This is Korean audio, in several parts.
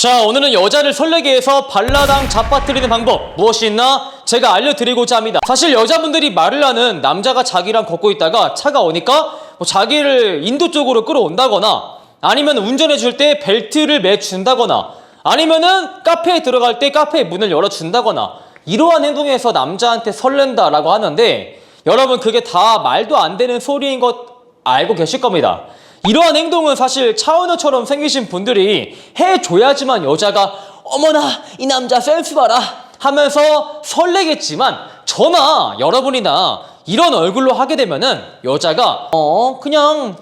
자, 오늘은 여자를 설레게 해서 발라당 잡아뜨리는 방법 무엇이 있나 제가 알려드리고자 합니다. 사실 여자분들이 말을 하는 남자가 자기랑 걷고 있다가 차가 오니까 자기를 인도 쪽으로 끌어온다거나 아니면 운전해 줄 때 벨트를 매준다거나 아니면은 카페에 들어갈 때 카페 문을 열어준다거나 이러한 행동에서 남자한테 설렌다라고 하는데, 여러분 그게 다 말도 안 되는 소리인 것 알고 계실 겁니다. 이러한 행동은 사실 차은우처럼 생기신 분들이 해줘야지만 여자가 어머나 이 남자 센스 봐라 하면서 설레겠지만, 저나 여러분이나 이런 얼굴로 하게 되면은 여자가 그냥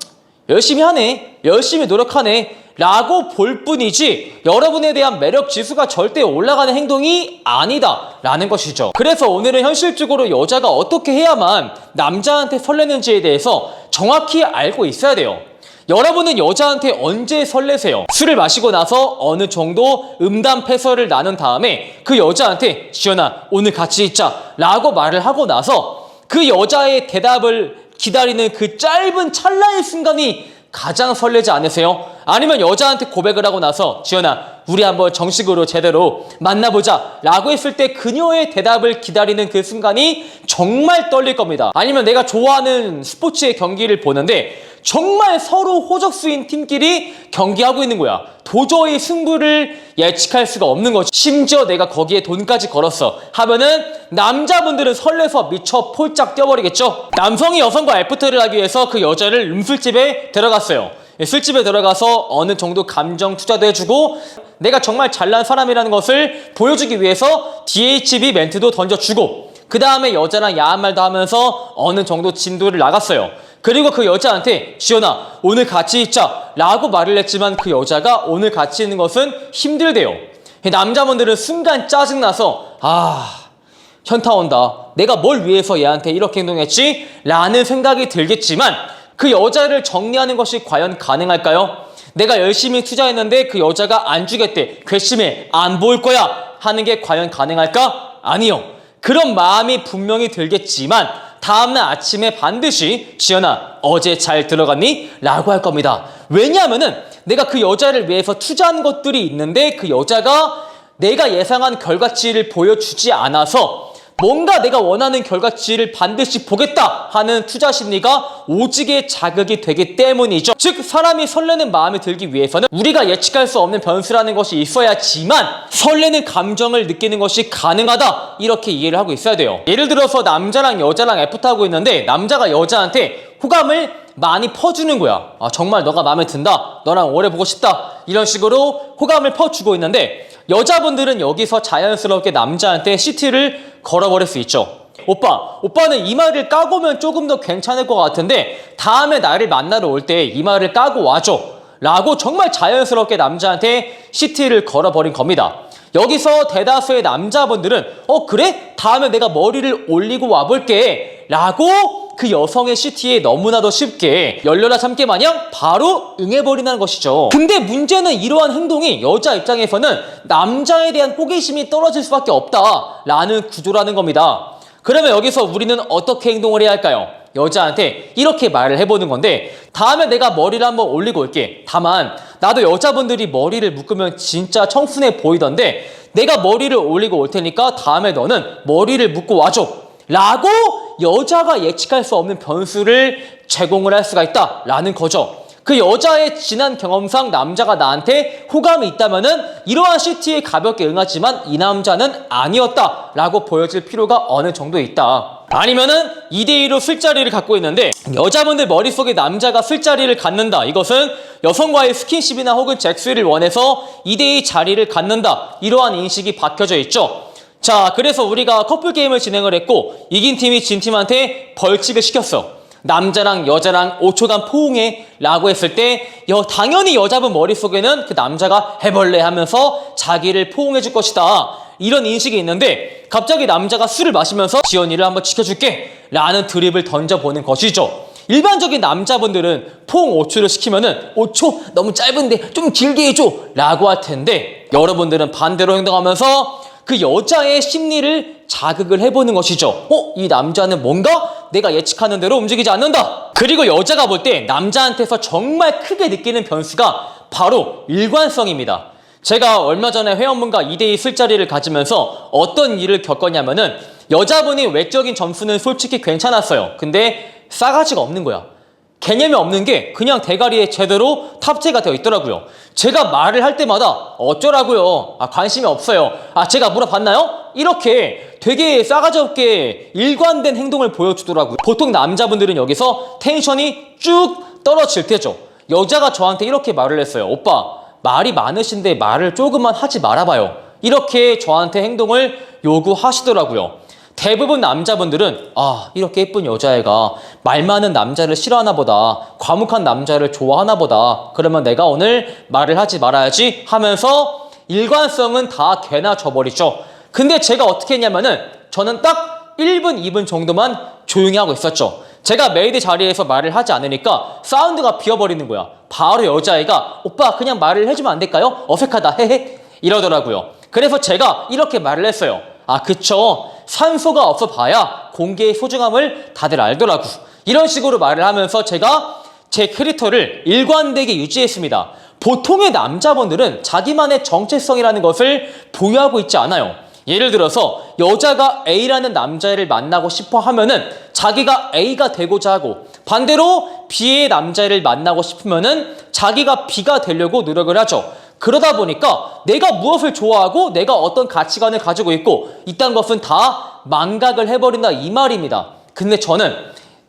열심히 하네, 열심히 노력하네 라고 볼 뿐이지 여러분에 대한 매력 지수가 절대 올라가는 행동이 아니다 라는 것이죠. 그래서 오늘은 현실적으로 여자가 어떻게 해야만 남자한테 설레는지에 대해서 정확히 알고 있어야 돼요. 여러분은 여자한테 언제 설레세요? 술을 마시고 나서 어느 정도 음담패설을 나눈 다음에 그 여자한테 지연아 오늘 같이 있자 라고 말을 하고 나서 그 여자의 대답을 기다리는 그 짧은 찰나의 순간이 가장 설레지 않으세요? 아니면 여자한테 고백을 하고 나서 지연아 우리 한번 정식으로 제대로 만나보자 라고 했을 때 그녀의 대답을 기다리는 그 순간이 정말 떨릴 겁니다. 아니면 내가 좋아하는 스포츠의 경기를 보는데 정말 서로 호적수인 팀끼리 경기하고 있는 거야. 도저히 승부를 예측할 수가 없는 거지. 심지어 내가 거기에 돈까지 걸었어 하면은 남자분들은 설레서 미쳐 폴짝 뛰어버리겠죠. 남성이 여성과 애프터를 하기 위해서 그 여자를 술집에 들어갔어요. 술집에 들어가서 어느 정도 감정 투자도 해주고 내가 정말 잘난 사람이라는 것을 보여주기 위해서 DHB 멘트도 던져주고 그 다음에 여자랑 야한 말도 하면서 어느 정도 진도를 나갔어요. 그리고 그 여자한테 지연아 오늘 같이 있자 라고 말을 했지만 그 여자가 오늘 같이 있는 것은 힘들대요. 남자분들은 순간 짜증나서 현타 온다, 내가 뭘 위해서 얘한테 이렇게 행동했지? 라는 생각이 들겠지만 그 여자를 정리하는 것이 과연 가능할까요? 내가 열심히 투자했는데 그 여자가 안 주겠대, 괘씸해, 안 보일 거야 하는 게 과연 가능할까? 아니요. 그런 마음이 분명히 들겠지만 다음날 아침에 반드시 지연아 어제 잘 들어갔니? 라고 할 겁니다. 왜냐하면은 내가 그 여자를 위해서 투자한 것들이 있는데 그 여자가 내가 예상한 결과치를 보여주지 않아서 뭔가 내가 원하는 결과치를 반드시 보겠다 하는 투자 심리가 오지게 자극이 되기 때문이죠. 즉 사람이 설레는 마음이 들기 위해서는 우리가 예측할 수 없는 변수라는 것이 있어야지만 설레는 감정을 느끼는 것이 가능하다, 이렇게 이해를 하고 있어야 돼요. 예를 들어서 남자랑 여자랑 애프터하고 있는데 남자가 여자한테 호감을 많이 퍼주는 거야. 정말 너가 마음에 든다, 너랑 오래 보고 싶다, 이런 식으로 호감을 퍼주고 있는데 여자분들은 여기서 자연스럽게 남자한테 CT를 걸어버릴 수 있죠. 오빠는 이마를 까고 오면 조금 더 괜찮을 것 같은데 다음에 나를 만나러 올 때 이마를 까고 와줘 라고 정말 자연스럽게 남자한테 CT를 걸어버린 겁니다. 여기서 대다수의 남자분들은 그래? 다음에 내가 머리를 올리고 와볼게 라고 그 여성의 CT에 너무나도 쉽게 열려라 참깨 마냥 바로 응해버리는 것이죠. 근데 문제는 이러한 행동이 여자 입장에서는 남자에 대한 호기심이 떨어질 수밖에 없다라는 구조라는 겁니다. 그러면 여기서 우리는 어떻게 행동을 해야 할까요? 여자한테 이렇게 말을 해보는 건데 다음에 내가 머리를 한번 올리고 올게. 다만 나도 여자분들이 머리를 묶으면 진짜 청순해 보이던데 내가 머리를 올리고 올 테니까 다음에 너는 머리를 묶고 와줘 라고 여자가 예측할 수 없는 변수를 제공을 할 수가 있다라는 거죠. 그 여자의 지난 경험상 남자가 나한테 호감이 있다면은 이러한 CT에 가볍게 응하지만 이 남자는 아니었다라고 보여질 필요가 어느 정도 있다. 아니면은 2대2로 술자리를 갖고 있는데 여자분들 머릿속에 남자가 술자리를 갖는다, 이것은 여성과의 스킨십이나 혹은 잭스를 원해서 2대2 자리를 갖는다, 이러한 인식이 박혀져 있죠. 자, 그래서 우리가 커플 게임을 진행을 했고 이긴 팀이 진 팀한테 벌칙을 시켰어. 남자랑 여자랑 5초간 포옹해 라고 했을 때 당연히 여자분 머릿속에는 그 남자가 해볼래 하면서 자기를 포옹해 줄 것이다, 이런 인식이 있는데 갑자기 남자가 술을 마시면서 지연이를 한번 지켜줄게 라는 드립을 던져보는 것이죠. 일반적인 남자분들은 포옹 5초를 시키면은 5초 너무 짧은데 좀 길게 해줘 라고 할 텐데 여러분들은 반대로 행동하면서 그 여자의 심리를 자극을 해보는 것이죠. 이 남자는 뭔가 내가 예측하는 대로 움직이지 않는다. 그리고 여자가 볼 때 남자한테서 정말 크게 느끼는 변수가 바로 일관성입니다. 제가 얼마 전에 회원분과 2대2 술자리를 가지면서 어떤 일을 겪었냐면은 여자분이 외적인 점수는 솔직히 괜찮았어요. 근데 싸가지가 없는 거야. 개념이 없는 게 그냥 대가리에 제대로 탑재가 되어 있더라고요. 제가 말을 할 때마다 어쩌라고요? 관심이 없어요. 제가 물어봤나요? 이렇게 되게 싸가지 없게 일관된 행동을 보여주더라고요. 보통 남자분들은 여기서 텐션이 쭉 떨어질 때죠. 여자가 저한테 이렇게 말을 했어요. 오빠, 말이 많으신데 말을 조금만 하지 말아봐요. 이렇게 저한테 행동을 요구하시더라고요. 대부분 남자분들은 이렇게 예쁜 여자애가 말 많은 남자를 싫어하나 보다, 과묵한 남자를 좋아하나 보다, 그러면 내가 오늘 말을 하지 말아야지 하면서 일관성은 다 개나 줘버리죠. 근데 제가 어떻게 했냐면은 저는 딱 1분, 2분 정도만 조용히 하고 있었죠. 제가 메이드 자리에서 말을 하지 않으니까 사운드가 비어버리는 거야. 바로 여자애가 오빠 그냥 말을 해주면 안 될까요? 어색하다 헤헤 이러더라고요. 그래서 제가 이렇게 말을 했어요. 그쵸, 산소가 없어 봐야 공기의 소중함을 다들 알더라고. 이런 식으로 말을 하면서 제가 제 캐릭터를 일관되게 유지했습니다. 보통의 남자분들은 자기만의 정체성이라는 것을 보유하고 있지 않아요. 예를 들어서 여자가 A라는 남자를 만나고 싶어 하면은 자기가 A가 되고자 하고, 반대로 B의 남자를 만나고 싶으면은 자기가 B가 되려고 노력을 하죠. 그러다 보니까 내가 무엇을 좋아하고 내가 어떤 가치관을 가지고 있고 이딴 것은 다 망각을 해버린다 이 말입니다. 근데 저는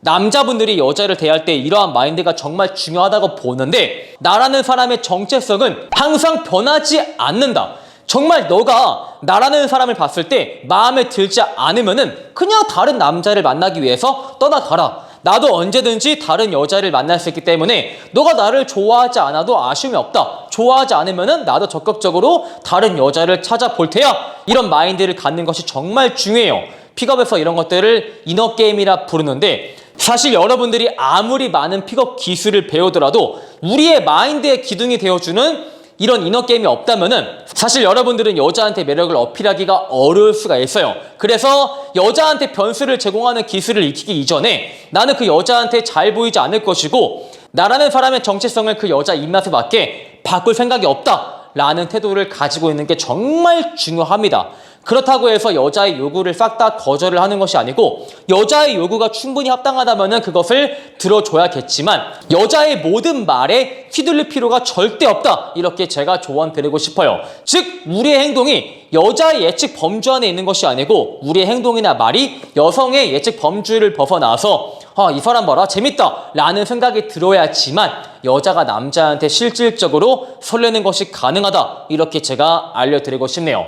남자분들이 여자를 대할 때 이러한 마인드가 정말 중요하다고 보는데, 나라는 사람의 정체성은 항상 변하지 않는다. 정말 너가 나라는 사람을 봤을 때 마음에 들지 않으면은 그냥 다른 남자를 만나기 위해서 떠나가라. 나도 언제든지 다른 여자를 만날 수 있기 때문에 너가 나를 좋아하지 않아도 아쉬움이 없다. 좋아하지 않으면은 나도 적극적으로 다른 여자를 찾아볼 테야. 이런 마인드를 갖는 것이 정말 중요해요. 픽업에서 이런 것들을 이너게임이라 부르는데, 사실 여러분들이 아무리 많은 픽업 기술을 배우더라도 우리의 마인드의 기둥이 되어주는 이런 이너게임이 없다면은 사실 여러분들은 여자한테 매력을 어필하기가 어려울 수가 있어요. 그래서 여자한테 변수를 제공하는 기술을 익히기 이전에 나는 그 여자한테 잘 보이지 않을 것이고, 나라는 사람의 정체성을 그 여자 입맛에 맞게 바꿀 생각이 없다 라는 태도를 가지고 있는 게 정말 중요합니다. 그렇다고 해서 여자의 요구를 싹 다 거절을 하는 것이 아니고, 여자의 요구가 충분히 합당하다면 그것을 들어줘야겠지만 여자의 모든 말에 휘둘릴 필요가 절대 없다, 이렇게 제가 조언 드리고 싶어요. 즉 우리의 행동이 여자의 예측 범주 안에 있는 것이 아니고 우리의 행동이나 말이 여성의 예측 범주를 벗어나서 이 사람 봐라 재밌다 라는 생각이 들어야지만 여자가 남자한테 실질적으로 설레는 것이 가능하다, 이렇게 제가 알려드리고 싶네요.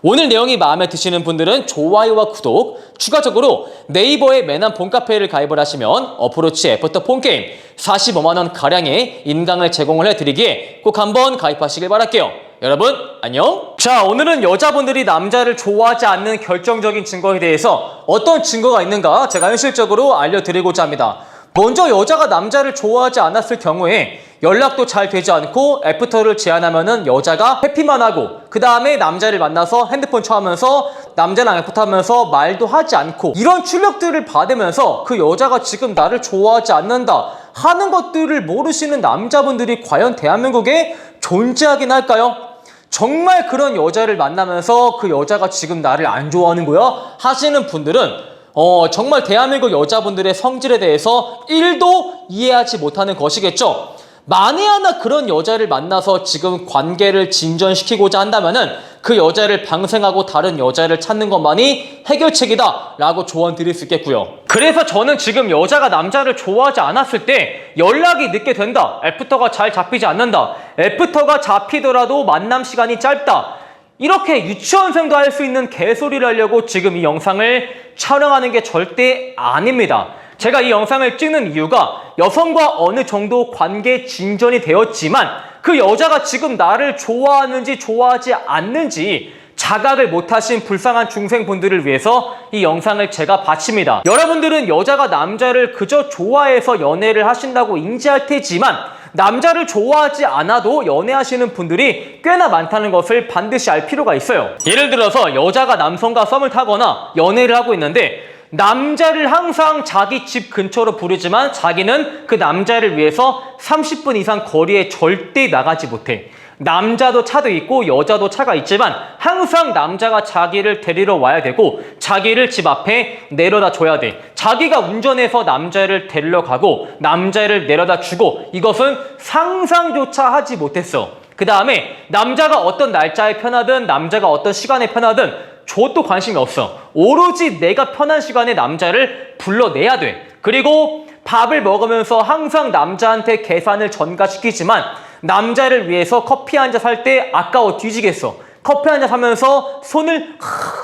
오늘 내용이 마음에 드시는 분들은 좋아요와 구독, 추가적으로 네이버에 매난 폰카페를 가입을 하시면 어프로치 애프터 폰게임 45만원 가량의 인강을 제공을 해드리기에 꼭 한번 가입하시길 바랄게요. 여러분 안녕. 자, 오늘은 여자분들이 남자를 좋아하지 않는 결정적인 증거에 대해서 어떤 증거가 있는가 제가 현실적으로 알려드리고자 합니다. 먼저 여자가 남자를 좋아하지 않았을 경우에 연락도 잘 되지 않고 애프터를 제안하면은 여자가 회피만 하고, 그 다음에 남자를 만나서 핸드폰 쳐하면서 남자랑 애프터 하면서 말도 하지 않고, 이런 출력들을 받으면서 그 여자가 지금 나를 좋아하지 않는다 하는 것들을 모르시는 남자분들이 과연 대한민국에 존재하긴 할까요? 정말 그런 여자를 만나면서 그 여자가 지금 나를 안 좋아하는 거야? 하시는 분들은 정말 대한민국 여자분들의 성질에 대해서 1도 이해하지 못하는 것이겠죠. 만에 하나 그런 여자를 만나서 지금 관계를 진전시키고자 한다면은 그 여자를 방생하고 다른 여자를 찾는 것만이 해결책이다 라고 조언 드릴 수 있겠고요. 그래서 저는 지금 여자가 남자를 좋아하지 않았을 때 연락이 늦게 된다, 애프터가 잘 잡히지 않는다, 애프터가 잡히더라도 만남 시간이 짧다, 이렇게 유치원생도 할 수 있는 개소리를 하려고 지금 이 영상을 촬영하는 게 절대 아닙니다. 제가 이 영상을 찍는 이유가 여성과 어느 정도 관계 진전이 되었지만 그 여자가 지금 나를 좋아하는지 좋아하지 않는지 자각을 못하신 불쌍한 중생분들을 위해서 이 영상을 제가 바칩니다. 여러분들은 여자가 남자를 그저 좋아해서 연애를 하신다고 인지할 테지만 남자를 좋아하지 않아도 연애하시는 분들이 꽤나 많다는 것을 반드시 알 필요가 있어요. 예를 들어서 여자가 남성과 썸을 타거나 연애를 하고 있는데 남자를 항상 자기 집 근처로 부르지만 자기는 그 남자를 위해서 30분 이상 거리에 절대 나가지 못해. 남자도 차도 있고 여자도 차가 있지만 항상 남자가 자기를 데리러 와야 되고 자기를 집 앞에 내려다 줘야 돼. 자기가 운전해서 남자를 데리러 가고 남자를 내려다 주고 이것은 상상조차 하지 못했어. 그 다음에 남자가 어떤 날짜에 편하든 남자가 어떤 시간에 편하든 저도 관심이 없어. 오로지 내가 편한 시간에 남자를 불러내야 돼. 그리고 밥을 먹으면서 항상 남자한테 계산을 전가시키지만 남자를 위해서 커피 한 잔 살 때 아까워 뒤지겠어. 커피 한 잔 사면서 손을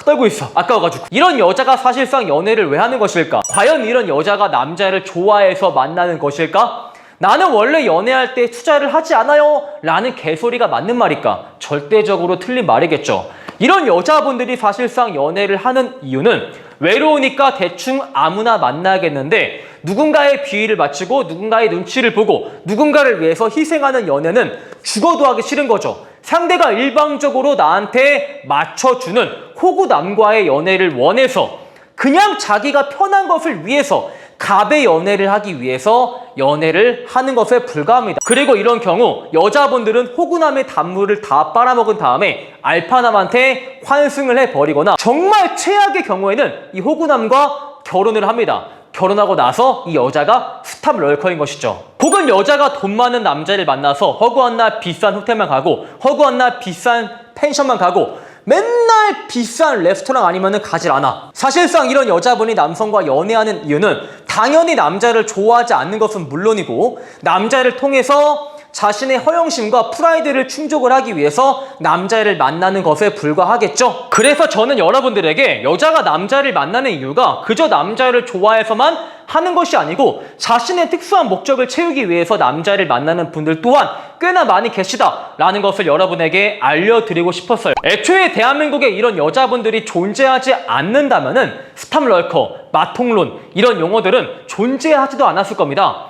떨고 있어. 아까워가지고. 이런 여자가 사실상 연애를 왜 하는 것일까? 과연 이런 여자가 남자를 좋아해서 만나는 것일까? 나는 원래 연애할 때 투자를 하지 않아요 라는 개소리가 맞는 말일까? 절대적으로 틀린 말이겠죠. 이런 여자분들이 사실상 연애를 하는 이유는 외로우니까 대충 아무나 만나겠는데 누군가의 비위를 맞추고 누군가의 눈치를 보고 누군가를 위해서 희생하는 연애는 죽어도 하기 싫은 거죠. 상대가 일방적으로 나한테 맞춰주는 호구남과의 연애를 원해서 그냥 자기가 편한 것을 위해서 갑의 연애를 하기 위해서 연애를 하는 것에 불과합니다. 그리고 이런 경우 여자분들은 호구남의 단물을 다 빨아먹은 다음에 알파남한테 환승을 해버리거나 정말 최악의 경우에는 이 호구남과 결혼을 합니다. 결혼하고 나서 이 여자가 스탑럴커인 것이죠. 혹은 여자가 돈 많은 남자를 만나서 허구한 날 비싼 호텔만 가고 허구한 날 비싼 펜션만 가고 맨날 비싼 레스토랑 아니면은 가질 않아. 사실상 이런 여자분이 남성과 연애하는 이유는 당연히 남자를 좋아하지 않는 것은 물론이고 남자를 통해서 자신의 허영심과 프라이드를 충족을 하기 위해서 남자를 만나는 것에 불과하겠죠. 그래서 저는 여러분들에게 여자가 남자를 만나는 이유가 그저 남자를 좋아해서만 하는 것이 아니고 자신의 특수한 목적을 채우기 위해서 남자를 만나는 분들 또한 꽤나 많이 계시다라는 것을 여러분에게 알려드리고 싶었어요. 애초에 대한민국에 이런 여자분들이 존재하지 않는다면은 스탑럴커, 마통론 이런 용어들은 존재하지도 않았을 겁니다.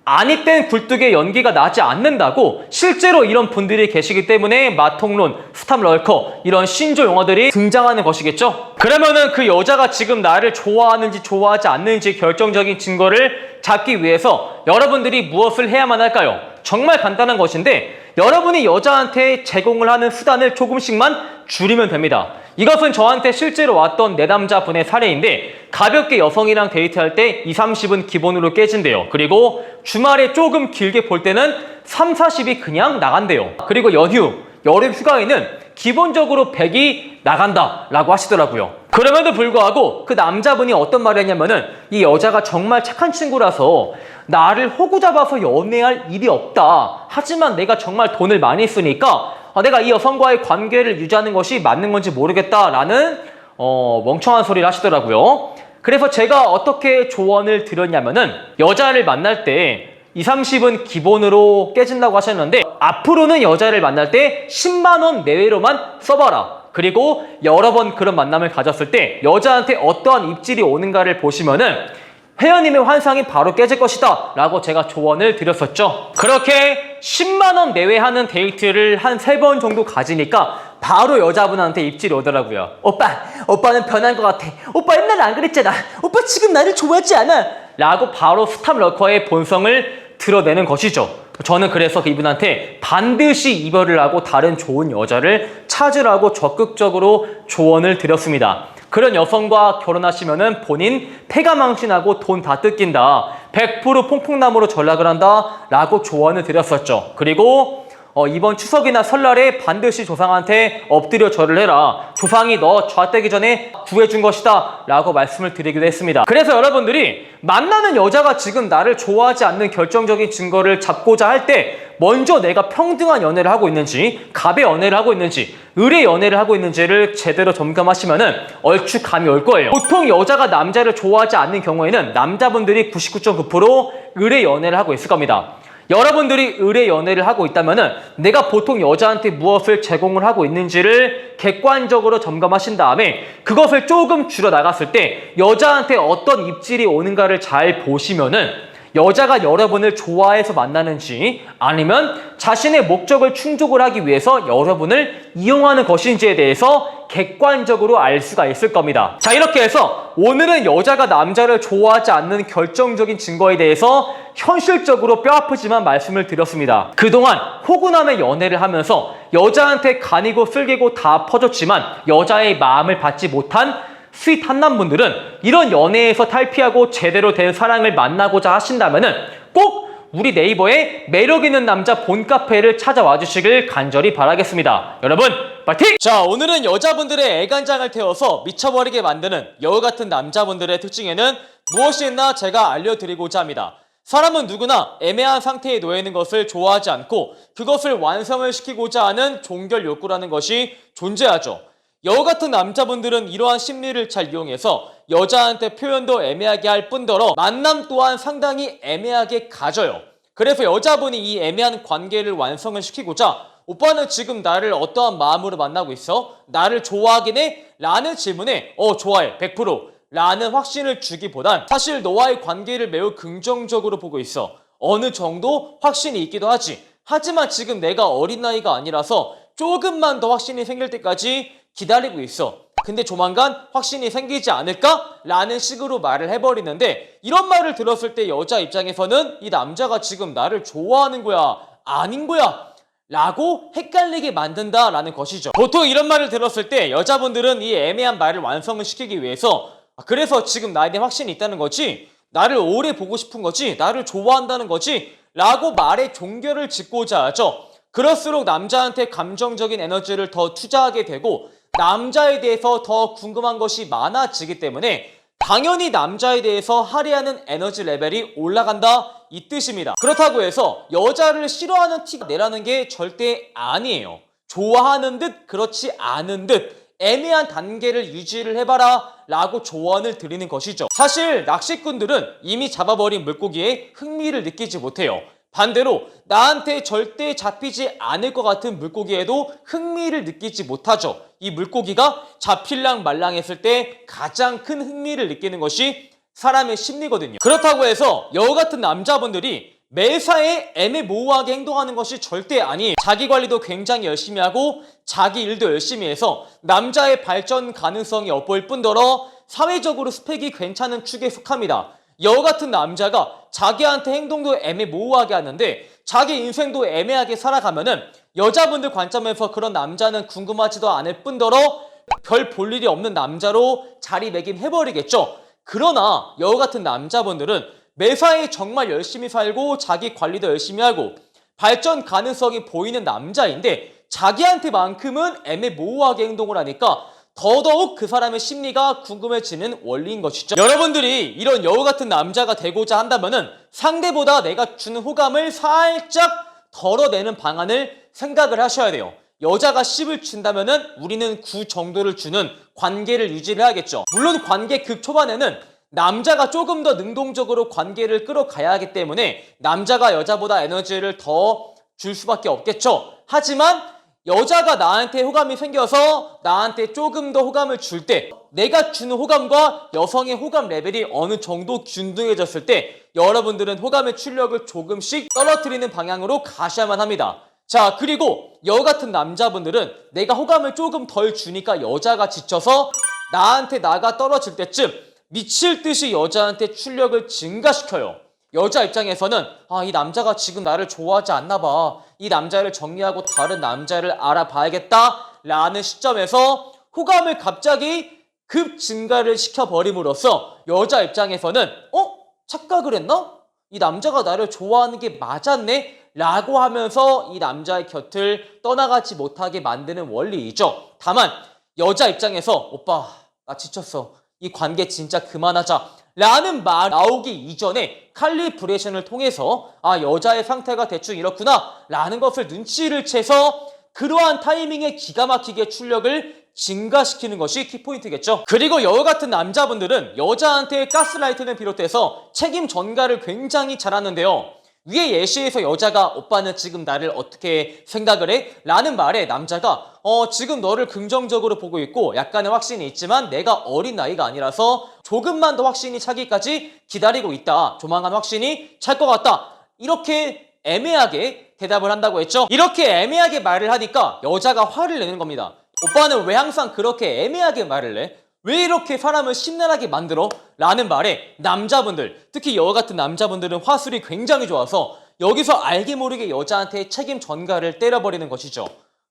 아니 땐 굴뚝에 연기가 나지 않는다고 실제로 이런 분들이 계시기 때문에 마통론, 스탑럴커 이런 신조 용어들이 등장하는 것이겠죠. 그러면은 그 여자가 지금 나를 좋아하는지 좋아하지 않는지 결정적인 증거를 잡기 위해서 여러분들이 무엇을 해야만 할까요? 정말 간단한 것인데 여러분이 여자한테 제공을 하는 수단을 조금씩만 줄이면 됩니다. 이것은 저한테 실제로 왔던 내남자분의 사례인데 가볍게 여성이랑 데이트할 때 2, 30은 기본으로 깨진대요. 그리고 주말에 조금 길게 볼 때는 3, 40이 그냥 나간대요. 그리고 연휴, 여름 휴가에는 기본적으로 100이 나간다라고 하시더라고요. 그럼에도 불구하고 그 남자분이 어떤 말을 했냐면은 이 여자가 정말 착한 친구라서 나를 호구 잡아서 연애할 일이 없다. 하지만 내가 정말 돈을 많이 쓰니까 내가 이 여성과의 관계를 유지하는 것이 맞는 건지 모르겠다라는 멍청한 소리를 하시더라고요. 그래서 제가 어떻게 조언을 드렸냐면은 여자를 만날 때 2, 30은 기본으로 깨진다고 하셨는데 앞으로는 여자를 만날 때 10만 원 내외로만 써봐라. 그리고 여러 번 그런 만남을 가졌을 때 여자한테 어떠한 입질이 오는가를 보시면은 회원님의 환상이 바로 깨질 것이다 라고 제가 조언을 드렸었죠. 그렇게 10만 원 내외 하는 데이트를 한 3번 정도 가지니까 바로 여자분한테 입질이 오더라고요. 오빠는 변한 것 같아. 오빠 옛날에 안 그랬잖아. 오빠 지금 나를 좋아하지 않아. 라고 바로 스탑럴커의 본성을 드러내는 것이죠. 저는 그래서 이분한테 반드시 이별을 하고 다른 좋은 여자를 찾으라고 적극적으로 조언을 드렸습니다. 그런 여성과 결혼하시면은 본인 폐가 망신하고 돈 다 뜯긴다. 100% 퐁퐁남으로 전락을 한다. 라고 조언을 드렸었죠. 그리고 이번 추석이나 설날에 반드시 조상한테 엎드려 절을 해라. 조상이 너 좌되기 전에 구해준 것이다 라고 말씀을 드리기도 했습니다. 그래서 여러분들이 만나는 여자가 지금 나를 좋아하지 않는 결정적인 증거를 잡고자 할 때 먼저 내가 평등한 연애를 하고 있는지 갑의 연애를 하고 있는지 을의 연애를 하고 있는지를 제대로 점검하시면은 얼추 감이 올 거예요. 보통 여자가 남자를 좋아하지 않는 경우에는 남자분들이 99.9% 을의 연애를 하고 있을 겁니다. 여러분들이 을의 연애를 하고 있다면은 내가 보통 여자한테 무엇을 제공을 하고 있는지를 객관적으로 점검하신 다음에 그것을 조금 줄여 나갔을 때 여자한테 어떤 입질이 오는가를 잘 보시면은 여자가 여러분을 좋아해서 만나는지 아니면 자신의 목적을 충족을 하기 위해서 여러분을 이용하는 것인지에 대해서 객관적으로 알 수가 있을 겁니다. 자, 이렇게 해서 오늘은 여자가 남자를 좋아하지 않는 결정적인 증거에 대해서 현실적으로 뼈아프지만 말씀을 드렸습니다. 그동안 호구남의 연애를 하면서 여자한테 간이고 쓸개고 다 퍼줬지만 여자의 마음을 받지 못한 스윗 한남분들은 이런 연애에서 탈피하고 제대로 된 사랑을 만나고자 하신다면은 꼭 우리 네이버에 매력있는 남자 본카페를 찾아와 주시길 간절히 바라겠습니다. 여러분 파이팅! 자, 오늘은 여자분들의 애간장을 태워서 미쳐버리게 만드는 여우 같은 남자분들의 특징에는 무엇이 있나 제가 알려드리고자 합니다. 사람은 누구나 애매한 상태에 놓여 있는 것을 좋아하지 않고 그것을 완성을 시키고자 하는 종결 욕구라는 것이 존재하죠. 여우 같은 남자분들은 이러한 심리를 잘 이용해서 여자한테 표현도 애매하게 할 뿐더러 만남 또한 상당히 애매하게 가져요. 그래서 여자분이 이 애매한 관계를 완성을 시키고자 오빠는 지금 나를 어떠한 마음으로 만나고 있어? 나를 좋아하긴 해? 라는 질문에 좋아해 100% 라는 확신을 주기보단 사실 너와의 관계를 매우 긍정적으로 보고 있어. 어느 정도 확신이 있기도 하지. 하지만 지금 내가 어린 나이가 아니라서 조금만 더 확신이 생길 때까지 기다리고 있어. 근데 조만간 확신이 생기지 않을까? 라는 식으로 말을 해버리는데 이런 말을 들었을 때 여자 입장에서는 이 남자가 지금 나를 좋아하는 거야? 아닌 거야? 라고 헷갈리게 만든다라는 것이죠. 보통 이런 말을 들었을 때 여자분들은 이 애매한 말을 완성을 시키기 위해서 그래서 지금 나에 대한 확신이 있다는 거지? 나를 오래 보고 싶은 거지? 나를 좋아한다는 거지? 라고 말에 종결을 짓고자 하죠. 그럴수록 남자한테 감정적인 에너지를 더 투자하게 되고 남자에 대해서 더 궁금한 것이 많아지기 때문에 당연히 남자에 대해서 할애하는 에너지 레벨이 올라간다 이 뜻입니다. 그렇다고 해서 여자를 싫어하는 티가 내라는 게 절대 아니에요. 좋아하는 듯 그렇지 않은 듯 애매한 단계를 유지를 해봐라 라고 조언을 드리는 것이죠. 사실 낚시꾼들은 이미 잡아버린 물고기에 흥미를 느끼지 못해요. 반대로 나한테 절대 잡히지 않을 것 같은 물고기에도 흥미를 느끼지 못하죠. 이 물고기가 잡힐랑 말랑 했을 때 가장 큰 흥미를 느끼는 것이 사람의 심리거든요. 그렇다고 해서 여우 같은 남자분들이 매사에 애매모호하게 행동하는 것이 절대 아니에요. 자기 관리도 굉장히 열심히 하고 자기 일도 열심히 해서 남자의 발전 가능성이 엿보일 뿐더러 사회적으로 스펙이 괜찮은 축에 속합니다. 여우 같은 남자가 자기한테 행동도 애매모호하게 하는데 자기 인생도 애매하게 살아가면은 여자분들 관점에서 그런 남자는 궁금하지도 않을 뿐더러 별 볼 일이 없는 남자로 자리매김해버리겠죠. 그러나 여우 같은 남자분들은 매사에 정말 열심히 살고 자기 관리도 열심히 하고 발전 가능성이 보이는 남자인데 자기한테만큼은 애매모호하게 행동을 하니까 더더욱 그 사람의 심리가 궁금해지는 원리인 것이죠. 여러분들이 이런 여우 같은 남자가 되고자 한다면은 상대보다 내가 주는 호감을 살짝 덜어내는 방안을 생각을 하셔야 돼요. 여자가 10을 준다면은 우리는 9 정도를 주는 관계를 유지를 해야겠죠. 물론 관계 극초반에는 남자가 조금 더 능동적으로 관계를 끌어가야 하기 때문에 남자가 여자보다 에너지를 더 줄 수밖에 없겠죠. 하지만 여자가 나한테 호감이 생겨서 나한테 조금 더 호감을 줄 때 내가 주는 호감과 여성의 호감 레벨이 어느 정도 균등해졌을 때 여러분들은 호감의 출력을 조금씩 떨어뜨리는 방향으로 가셔야만 합니다. 자, 그리고 여우 같은 남자분들은 내가 호감을 조금 덜 주니까 여자가 지쳐서 나한테 나가 떨어질 때쯤 미칠 듯이 여자한테 출력을 증가시켜요. 여자 입장에서는 이 남자가 지금 나를 좋아하지 않나 봐. 이 남자를 정리하고 다른 남자를 알아봐야겠다 라는 시점에서 호감을 갑자기 급 증가를 시켜버림으로써 여자 입장에서는 착각을 했나? 이 남자가 나를 좋아하는 게 맞았네? 라고 하면서 이 남자의 곁을 떠나가지 못하게 만드는 원리이죠. 다만 여자 입장에서 오빠 나 지쳤어. 이 관계 진짜 그만하자 라는 말 나오기 이전에 칼리브레이션을 통해서 여자의 상태가 대충 이렇구나 라는 것을 눈치를 채서 그러한 타이밍에 기가 막히게 출력을 증가시키는 것이 키포인트겠죠. 그리고 여우 같은 남자분들은 여자한테 가스라이팅을 비롯해서 책임 전가를 굉장히 잘하는데요. 위에 예시에서 여자가 오빠는 지금 나를 어떻게 생각을 해? 라는 말에 남자가 지금 너를 긍정적으로 보고 있고 약간의 확신이 있지만 내가 어린 나이가 아니라서 조금만 더 확신이 차기까지 기다리고 있다. 조만간 확신이 찰 것 같다. 이렇게 애매하게 대답을 한다고 했죠. 이렇게 애매하게 말을 하니까 여자가 화를 내는 겁니다. 오빠는 왜 항상 그렇게 애매하게 말을 해? 왜 이렇게 사람을 심란하게 만들어? 라는 말에 남자분들, 특히 여 같은 남자분들은 화술이 굉장히 좋아서 여기서 알게 모르게 여자한테 책임 전가를 때려버리는 것이죠.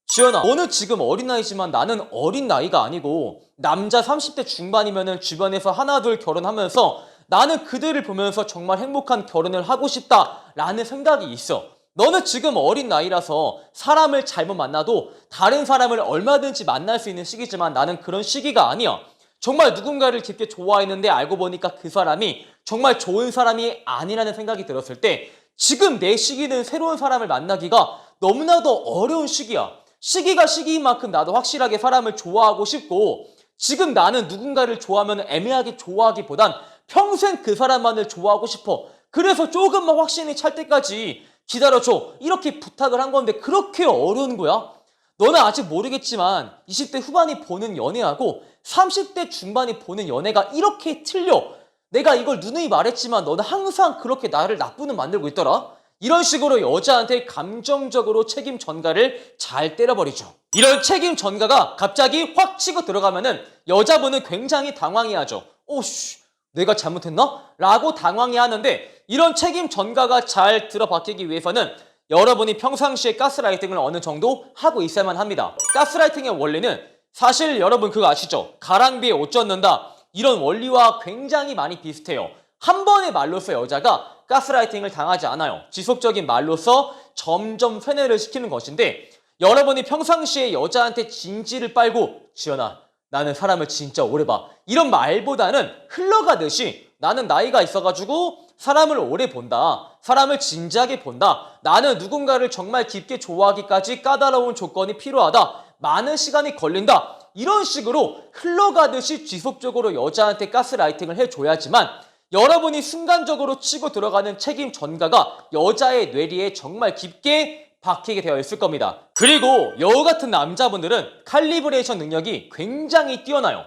지연아, 너는 지금 어린 나이지만 나는 어린 나이가 아니고 남자 30대 중반이면은 주변에서 하나 둘 결혼하면서 나는 그들을 보면서 정말 행복한 결혼을 하고 싶다라는 생각이 있어. 너는 지금 어린 나이라서 사람을 잘못 만나도 다른 사람을 얼마든지 만날 수 있는 시기지만 나는 그런 시기가 아니야. 정말 누군가를 깊게 좋아했는데 알고 보니까 그 사람이 정말 좋은 사람이 아니라는 생각이 들었을 때 지금 내 시기는 새로운 사람을 만나기가 너무나도 어려운 시기야. 시기가 시기인 만큼 나도 확실하게 사람을 좋아하고 싶고 지금 나는 누군가를 좋아하면 애매하게 좋아하기보단 평생 그 사람만을 좋아하고 싶어. 그래서 조금만 확신이 찰 때까지 기다려줘. 이렇게 부탁을 한 건데 그렇게 어려운 거야? 너는 아직 모르겠지만 20대 후반이 보는 연애하고 30대 중반이 보는 연애가 이렇게 틀려. 내가 이걸 누누이 말했지만 너는 항상 그렇게 나를 나쁘는 만들고 있더라. 이런 식으로 여자한테 감정적으로 책임 전가를 잘 때려버리죠. 이런 책임 전가가 갑자기 확 치고 들어가면은 여자분은 굉장히 당황해하죠. 오씨, 내가 잘못했나? 라고 당황해하는데 이런 책임 전가가 잘 들어박히기 위해서는 여러분이 평상시에 가스라이팅을 어느 정도 하고 있어야만 합니다. 가스라이팅의 원리는 사실 여러분 그거 아시죠? 가랑비에 옷 젖는다. 이런 원리와 굉장히 많이 비슷해요. 한 번의 말로써 여자가 가스라이팅을 당하지 않아요. 지속적인 말로써 점점 세뇌를 시키는 것인데 여러분이 평상시에 여자한테 진지를 빨고 지연아, 나는 사람을 진짜 오래 봐. 이런 말보다는 흘러가듯이 나는 나이가 있어가지고 사람을 오래 본다. 사람을 진지하게 본다. 나는 누군가를 정말 깊게 좋아하기까지 까다로운 조건이 필요하다. 많은 시간이 걸린다. 이런 식으로 흘러가듯이 지속적으로 여자한테 가스라이팅을 해줘야지만 여러분이 순간적으로 치고 들어가는 책임 전가가 여자의 뇌리에 정말 깊게 박히게 되어 있을 겁니다. 그리고 여우 같은 남자분들은 칼리브레이션 능력이 굉장히 뛰어나요.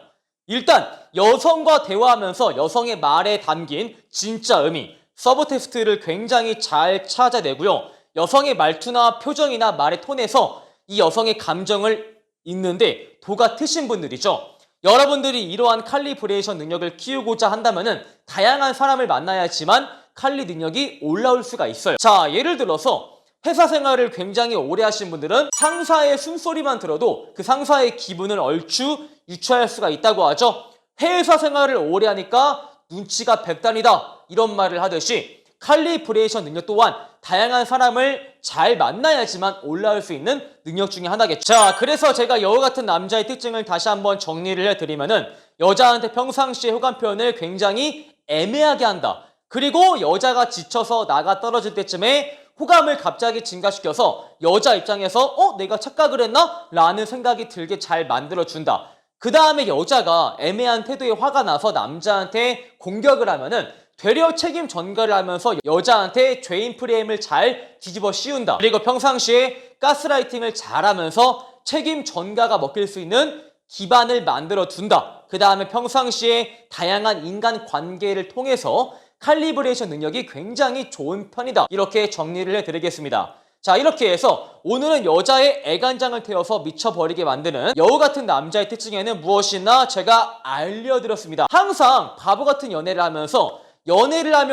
일단 여성과 대화하면서 여성의 말에 담긴 진짜 의미, 서브텍스트를 굉장히 잘 찾아내고요. 여성의 말투나 표정이나 말의 톤에서 이 여성의 감정을 읽는데 도가 트신 분들이죠. 여러분들이 이러한 칼리브레이션 능력을 키우고자 한다면은 다양한 사람을 만나야지만 칼리 능력이 올라올 수가 있어요. 자, 예를 들어서 회사 생활을 굉장히 오래 하신 분들은 상사의 숨소리만 들어도 그 상사의 기분을 얼추 유추할 수가 있다고 하죠. 회사 생활을 오래 하니까 눈치가 백단이다 이런 말을 하듯이 칼리브레이션 능력 또한 다양한 사람을 잘 만나야지만 올라올 수 있는 능력 중에 하나겠죠. 자, 그래서 제가 여우 같은 남자의 특징을 다시 한번 정리를 해드리면은 여자한테 평상시에 호감 표현을 굉장히 애매하게 한다. 그리고 여자가 지쳐서 나가 떨어질 때쯤에 호감을 갑자기 증가시켜서 여자 입장에서 내가 착각을 했나? 라는 생각이 들게 잘 만들어준다. 그 다음에 여자가 애매한 태도에 화가 나서 남자한테 공격을 하면은 되려 책임 전가를 하면서 여자한테 죄인 프레임을 잘 뒤집어 씌운다. 그리고 평상시에 가스라이팅을 잘하면서 책임 전가가 먹힐 수 있는 기반을 만들어 둔다. 그 다음에 평상시에 다양한 인간 관계를 통해서 칼리브레이션 능력이 굉장히 좋은 편이다. 이렇게 정리를 해드리겠습니다. 자, 이렇게 해서 오늘은 여자의 애간장을 태워서 미쳐버리게 만드는 여우 같은 남자의 특징에는 무엇이나 제가 알려드렸습니다. 항상 바보 같은 연애를 하면서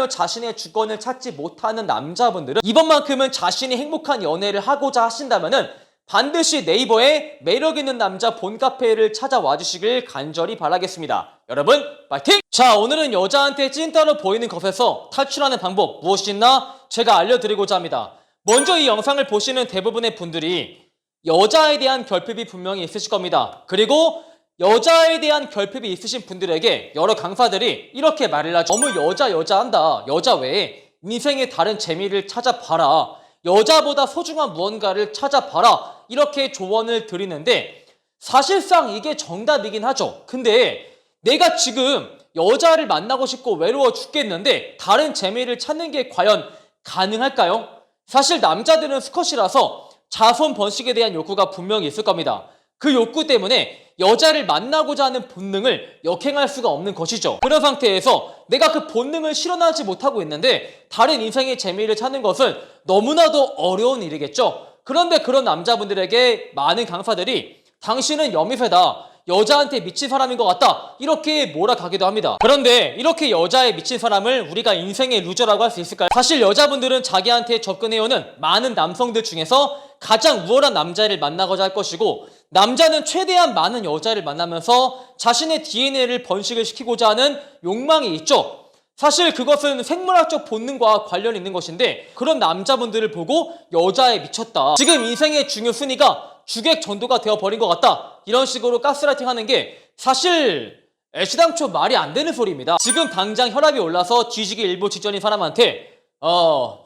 자신의 주권을 찾지 못하는 남자분들은 이번만큼은 자신이 행복한 연애를 하고자 하신다면은 반드시 네이버에 매력있는 남자 본카페를 찾아와 주시길 간절히 바라겠습니다. 여러분 파이팅! 자, 오늘은 여자한테 찐따로 보이는 것에서 탈출하는 방법 무엇이나 제가 알려드리고자 합니다. 먼저 이 영상을 보시는 대부분의 분들이 여자에 대한 결핍이 분명히 있으실 겁니다. 그리고 여자에 대한 결핍이 있으신 분들에게 여러 강사들이 이렇게 말을 하죠. 너무 여자 한다. 여자 외에 인생의 다른 재미를 찾아봐라. 여자보다 소중한 무언가를 찾아봐라. 이렇게 조언을 드리는데 사실상 이게 정답이긴 하죠. 근데 내가 지금 여자를 만나고 싶고 외로워 죽겠는데 다른 재미를 찾는 게 과연 가능할까요? 사실 남자들은 수컷이라서 자손 번식에 대한 욕구가 분명히 있을 겁니다. 그 욕구 때문에 여자를 만나고자 하는 본능을 역행할 수가 없는 것이죠. 그런 상태에서 내가 그 본능을 실현하지 못하고 있는데 다른 인생의 재미를 찾는 것은 너무나도 어려운 일이겠죠. 그런데 그런 남자분들에게 많은 강사들이 당신은 여미새다. 여자한테 미친 사람인 것 같다. 이렇게 몰아가기도 합니다. 그런데 이렇게 여자에 미친 사람을 우리가 인생의 루저라고 할 수 있을까요? 사실 여자분들은 자기한테 접근해오는 많은 남성들 중에서 가장 우월한 남자를 만나고자 할 것이고, 남자는 최대한 많은 여자를 만나면서 자신의 DNA를 번식을 시키고자 하는 욕망이 있죠. 사실 그것은 생물학적 본능과 관련이 있는 것인데, 그런 남자분들을 보고 여자에 미쳤다, 지금 인생의 중요 순위가 주객 전도가 되어버린 것 같다, 이런 식으로 가스라이팅 하는 게 사실 애시당초 말이 안 되는 소리입니다. 지금 당장 혈압이 올라서 뒤지기 일보 직전인 사람한테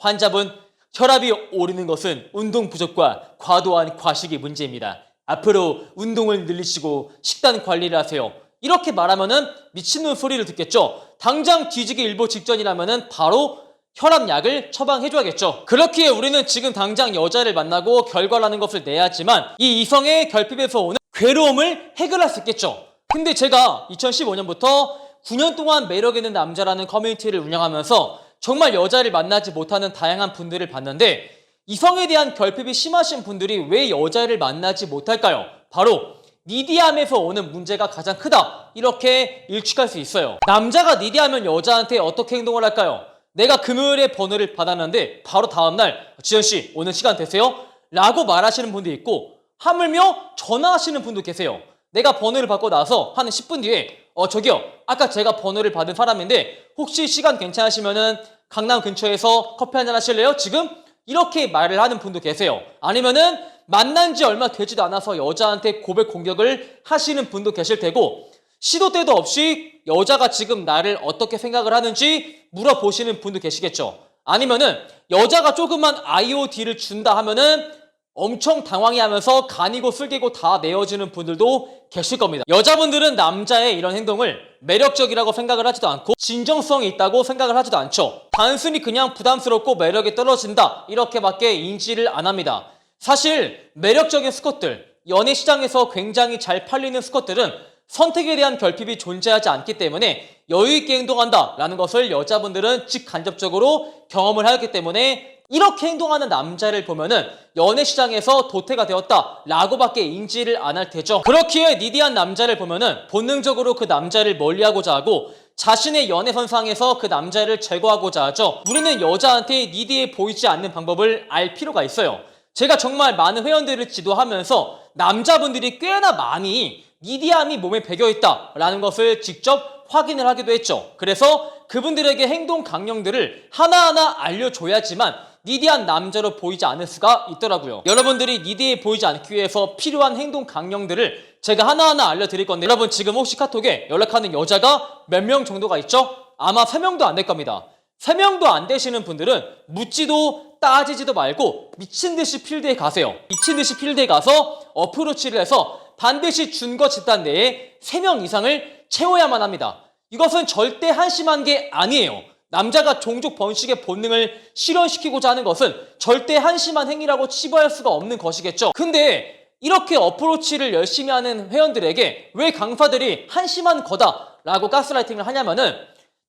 환자분, 혈압이 오르는 것은 운동 부족과 과도한 과식이 문제입니다. 앞으로 운동을 늘리시고 식단 관리를 하세요, 이렇게 말하면은 미친놈 소리를 듣겠죠. 당장 뒤지기 일보 직전이라면은 바로 혈압약을 처방해줘야겠죠. 그렇기에 우리는 지금 당장 여자를 만나고 결과라는 것을 내야지만 이 이성의 결핍에서 오는 괴로움을 해결할 수 있겠죠. 근데 제가 2015년부터 9년 동안 매력 있는 남자라는 커뮤니티를 운영하면서 정말 여자를 만나지 못하는 다양한 분들을 봤는데, 이성에 대한 결핍이 심하신 분들이 왜 여자를 만나지 못할까요? 바로 니디함에서 오는 문제가 가장 크다, 이렇게 일축할 수 있어요. 남자가 니디하면 여자한테 어떻게 행동을 할까요? 내가 금요일에 번호를 받았는데 바로 다음날 지현씨 오늘 시간 되세요? 라고 말하시는 분도 있고, 하물며 전화하시는 분도 계세요. 내가 번호를 받고 나서 한 10분 뒤에 저기요, 아까 제가 번호를 받은 사람인데 혹시 시간 괜찮으시면은 강남 근처에서 커피 한잔 하실래요? 지금? 이렇게 말을 하는 분도 계세요. 아니면은 만난 지 얼마 되지도 않아서 여자한테 고백 공격을 하시는 분도 계실 테고, 시도 때도 없이 여자가 지금 나를 어떻게 생각을 하는지 물어보시는 분도 계시겠죠. 아니면은 여자가 조금만 IOD를 준다 하면은 엄청 당황해하면서 간이고 쓸개고 다 내어주는 분들도 계실 겁니다. 여자분들은 남자의 이런 행동을 매력적이라고 생각을 하지도 않고 진정성이 있다고 생각을 하지도 않죠. 단순히 그냥 부담스럽고 매력이 떨어진다, 이렇게밖에 인지를 안 합니다. 사실 매력적인 스컷들, 연애 시장에서 굉장히 잘 팔리는 스컷들은 선택에 대한 결핍이 존재하지 않기 때문에 여유있게 행동한다라는 것을 여자분들은 직간접적으로 경험을 하였기 때문에 이렇게 행동하는 남자를 보면은 연애 시장에서 도태가 되었다 라고밖에 인지를 안 할 테죠. 그렇기에 니디한 남자를 보면은 본능적으로 그 남자를 멀리하고자 하고 자신의 연애선상에서 그 남자를 제거하고자 하죠. 우리는 여자한테 니디해 보이지 않는 방법을 알 필요가 있어요. 제가 정말 많은 회원들을 지도하면서 남자분들이 꽤나 많이 니디함이 몸에 배겨있다 라는 것을 직접 확인을 하기도 했죠. 그래서 그분들에게 행동 강령들을 하나하나 알려줘야지만 니디한 남자로 보이지 않을 수가 있더라고요. 여러분들이 니디해 보이지 않기 위해서 필요한 행동 강령들을 제가 하나하나 알려드릴 건데, 여러분 지금 혹시 카톡에 연락하는 여자가 몇 명 정도가 있죠? 아마 3명도 안 될 겁니다. 3명도 안 되시는 분들은 묻지도 따지지도 말고 미친듯이 필드에 가세요. 미친듯이 필드에 가서 어프로치를 해서 반드시 준거 집단 내에 3명 이상을 채워야만 합니다. 이것은 절대 한심한 게 아니에요. 남자가 종족 번식의 본능을 실현시키고자 하는 것은 절대 한심한 행위라고 치부할 수가 없는 것이겠죠. 근데 이렇게 어프로치를 열심히 하는 회원들에게 왜 강사들이 한심한 거다 라고 가스라이팅을 하냐면은,